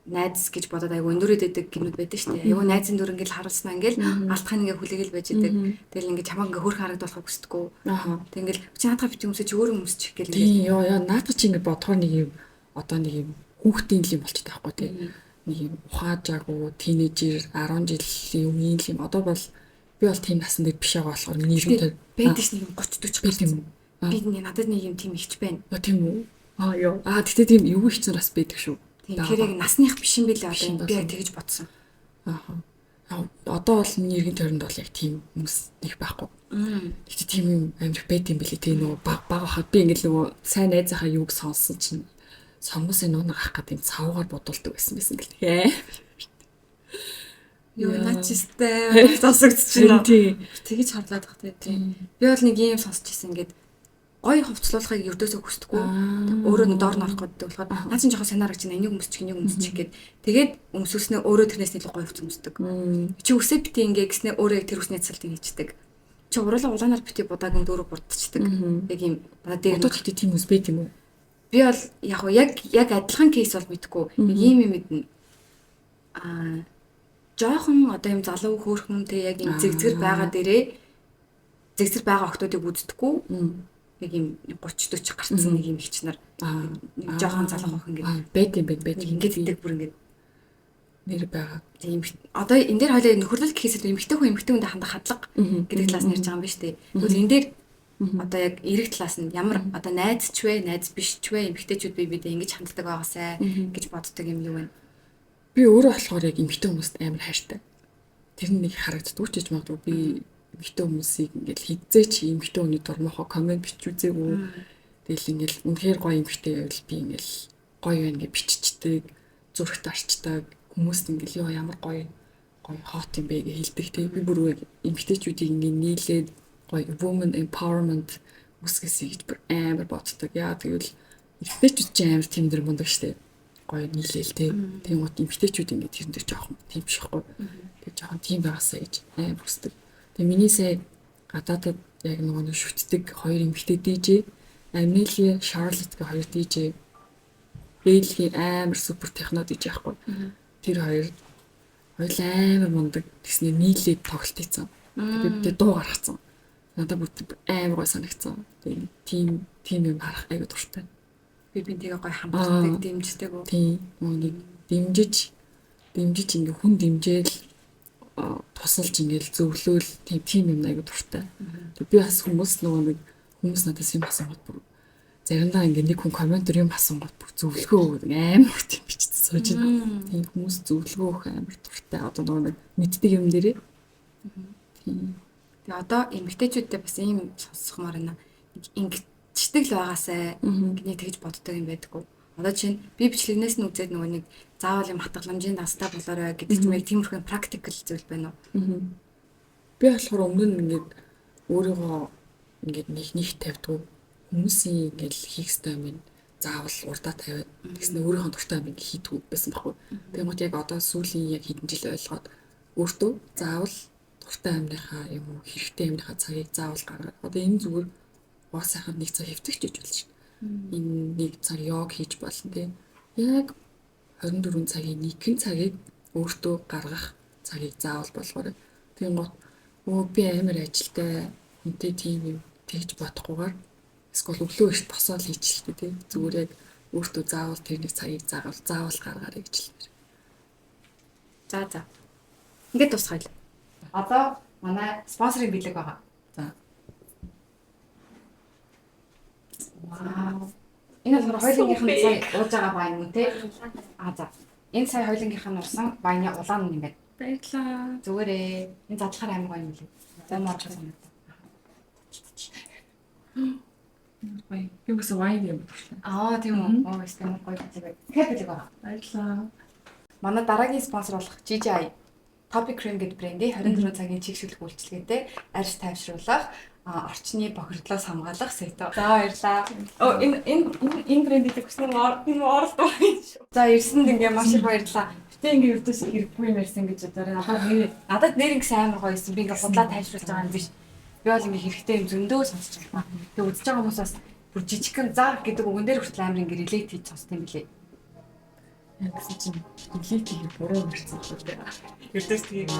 найз гэж бодоод айгу өндөрөд идэг гинүүд байдаг шүү дээ. Айгу найзын дүр ингээд харуулснаа ингээд алтхан ингээд хүлээгээл байж идэг. Тэгэл ингээд чамаг ингээд хөрх харагдуулахыг хүсдэггүй. Тэг ингээд чи наадах бит юмсэж өөр хүмүүс чих гээл ингээд. Тий яа наадах чи ингээд бодохоор нэг юм одоо нэг юм хүүхдийн юм болчихтой байхгүй тий. Нэг юм ухаажаагүй тинейжер 10 жилийн үеийн юм. Одоо бол би бол тийм насны дээр биш байгаа болохоор миний юм байдаг ш нэг 30 40 байт юм. Би надад нэг юм тийм ихч байна. Тийм үү? Яа. Тэгтээ тийм эвгүй ихч нараас байдаг шүү. Тэгэхээр яг насных биш юм билээ одоо би яг тэгж бодсон. Одоо бол миний эргэн тойронд бол яг тийм хүмүүс нэг байхгүй. Тэгтээ тийм юм амир байт юм билээ. Тэгээ нөгөө баг хахад би ингээд нөгөө сайн найзынхаа юуг сонссон чинь сонгосын нуунаг ах гэдэг юм цавгаар бодулдаг байсан гэлээ. Юу начистай сонсогдчихно. Тэгэж харлаад бах тийм. Би бол нэг юм сонсч ирсэн ингээд гой хувцлуулахыг ердөөсөө хүсдэггүй. Өөрөө нь доор норох гэдэг болохоор наа чинь жоохон санаарч чинь энийг өмсчих гээд тэгээд өмсөснөө өөрөө тэрнээс илүү гой хувц өмсдөг. Чи үсээ бити ингээ гэснээр өөрөө тэр үсний цалт хийчихдэг. Чи уруулаа улаанаар бити будаагийн дөрөв бурдчихдаг. Яг юм надад дээр одоо тэгтээ тийм үс байт юм уу? Би бол яг адилхан кейс бол мэдгүй. Нэг юм мэднэ. Жоохон одоо юм залуу хөөрхөн те яг юм зэгзгэр байгаа дээрээ зэгзгэр байгаа охтуудыг үздэггүй. Нэг юм 30 40 гарцсан нэг юм ихч нар нэг жоохон залуу охин гэдэг байт ингээд идэг бүр ингээд нэр байгаа. Тийм одоо энэ дээр хоёлаа нөхөрлөл гэхээс эмэгтэй хүндээ хандах хадлага гэдэг талаас нь ярьж байгаа юм биш үү? Тэгвэл энэ дээр одоо яг эрэг талаас нь ямар одоо найз ч вэ, найз биш ч вэ эмэгтэйчүүд бидээ ингэж ханддаг байгаасай гэж боддог юм юу вэ? Би өөрөө болохоор яг эмэгтэй хүмүүст амар хайртай. Тэр нэг харагддаг ч гэж магадгүй би эмэгтэй хүмүүсийг ингээл хизээ чи эмэгтэй хүний дурмохоо комент бичүүлзээгүй. Тэгэл ингээл үнэхээр гоё эмэгтэй байвал би ингээл гоё байна гэж биччихдэг, зүрхт арчдаг. Хүмүүст ингээл ёо ямар гоё хот юм бэ гэж хэлдэг те. Би бүр эмэгтэйчүүдийг ингээл нийлээд гоё women empowerment үсгэсэй гэж бүр амар боддог. Яа тэгвэл эмэгтэйчүүд ч амар тэмдэр мундаг штэ. Гоё нийлээл те. Тийм гот эмэгтэйчүүд ингээд тэр дээр жоохон тийм шихгүй. Тэг жоохон тийм байгаасаа гэж амар хүсдэг. Тэгээ миний сая гадаадад яг нөгөө шүтдэг хоёр эмэгтэй DJ, Amelia Charlotte гэх хоёр DJ. Бэлгийн амар супер техно DJ ахгүй. Тэр хоёр амар мундаг тэгснэ нийлээд тоглолт хийцэн. Би дуу гаргацсан. Надад бүр амар гой санагдсан. Тэгээ тийм юм харах айгу дуртай. Би бинтийгээ гой хамтдаг, дэмждэг үү? Тийм. Нэг дэмжиж ингээ хүн дэмжээл тусалж ингээл зөвлөөл тийм юм айгу дуртай. Тэг би бас хүмүүс надаас юм асуугаад бүр заримдаа ингээ нэг хүн комментэр юм асуугаад бүр зөвлөгөө өгдөг амар тийм бичсэн сууж байна. Тийм хүмүүс зөвлөгөө өгөх амар дуртай. Одоо нэг мэддэг юм дээрээ. Тийм. Тэгээ одоо эмэгтэйчүүдтэй бас ийм сонсохмоор байна. Ингэждэг л байгаасай гинэ тэгж боддог юм байдаггүй. Одоо чинь би бичлэгнээс нь үзээд нөгөө нэг заавал юм хатгаламжийн дастай болоорой гэдэг ч юм яг тиймэрхүү практикл зүйл байна уу? Би болохоор өмнө нь ингээд өөрийгөө ингээд нэг тавьдаг хүмүүсийн ингээд хийх ёстой юм заавал урдаа тавиад тэгснэ өөрийнхөө дуртай юм ингээд хийдэг байсан байхгүй. Тэгмэт яг одоо сүүлийн яг хэдэн жил ойлгоод өөртөө заавал дуртай амныхаа юм уу хэрэгтэй амныхаа цагийг заавал гаргаад одоо энэ зүгээр уусахад нэг цаг хэвтэгч гэж болж байна. Энэ нэг цаг йог хийж болно тийм. Яг 24 цагийн нэгэн цагийг өөртөө гаргах цагийг заавал болгоорой. Тийм гот би амар ажилтай үнтэй тийм юм тэгж бодохгүйгээр эсвэл өглөө эрт босоод хийчихлээ тийм. Зүгээр яг өөртөө заавал тэр нэг цагийг заавал гаргаарай гэж хэлмээр. За. Ингээд тусгая. Одоо манай спонсорын бэлэг байгаа. За. Вау. Энэ болохоор хоёулынгийнх нь сая ууж байгаа вайн мөн те. За. Энэ сая хоёулынгийнх нь урсан вайны улаан нь ингээд. Баярлаа. Зүгээрээ. Энэ задлахаар амар гоё юм лээ. Зам орж байгаа юм. Гоё. Юу гэсэн вайн юм бэ? Тийм үү. Эсвэл гоё хэлээ. Тэгэхээр байгаа. Баярлаа. Манай дараагийн спонсор болох GGI Topic Cream гэдэг брендийн 24 цагийн чигшүүлэх үйлчилгээтэй арьс тайвшруулах, орчны бохирдлоос хамгаалах сэтэ. За баярлаа. Энэ брендийг хүснэ энэ оролт байна шүү. За ирсэнд ингээ маш их баярлаа. Гэтэ ингээ өвдөс хэрэггүй юм ярьсан гэж бодорой. Надад нэр ингээ амар гоё юм. Би ингээ худлаа тайвшруулж байгаа юм биш. Би бол ингээ хэрэгтэй юм зөндөө сонсож байна. Тэгээ үзэж байгаа хүмүүс бас бүр жижигхэн зар гэдэг үгэн дээр хүртэл амар ингээ релейт хийж сонсдог юм билээ. Гэсэн чинь билетийг буруу барьсан л дээ. Ертөс тийг.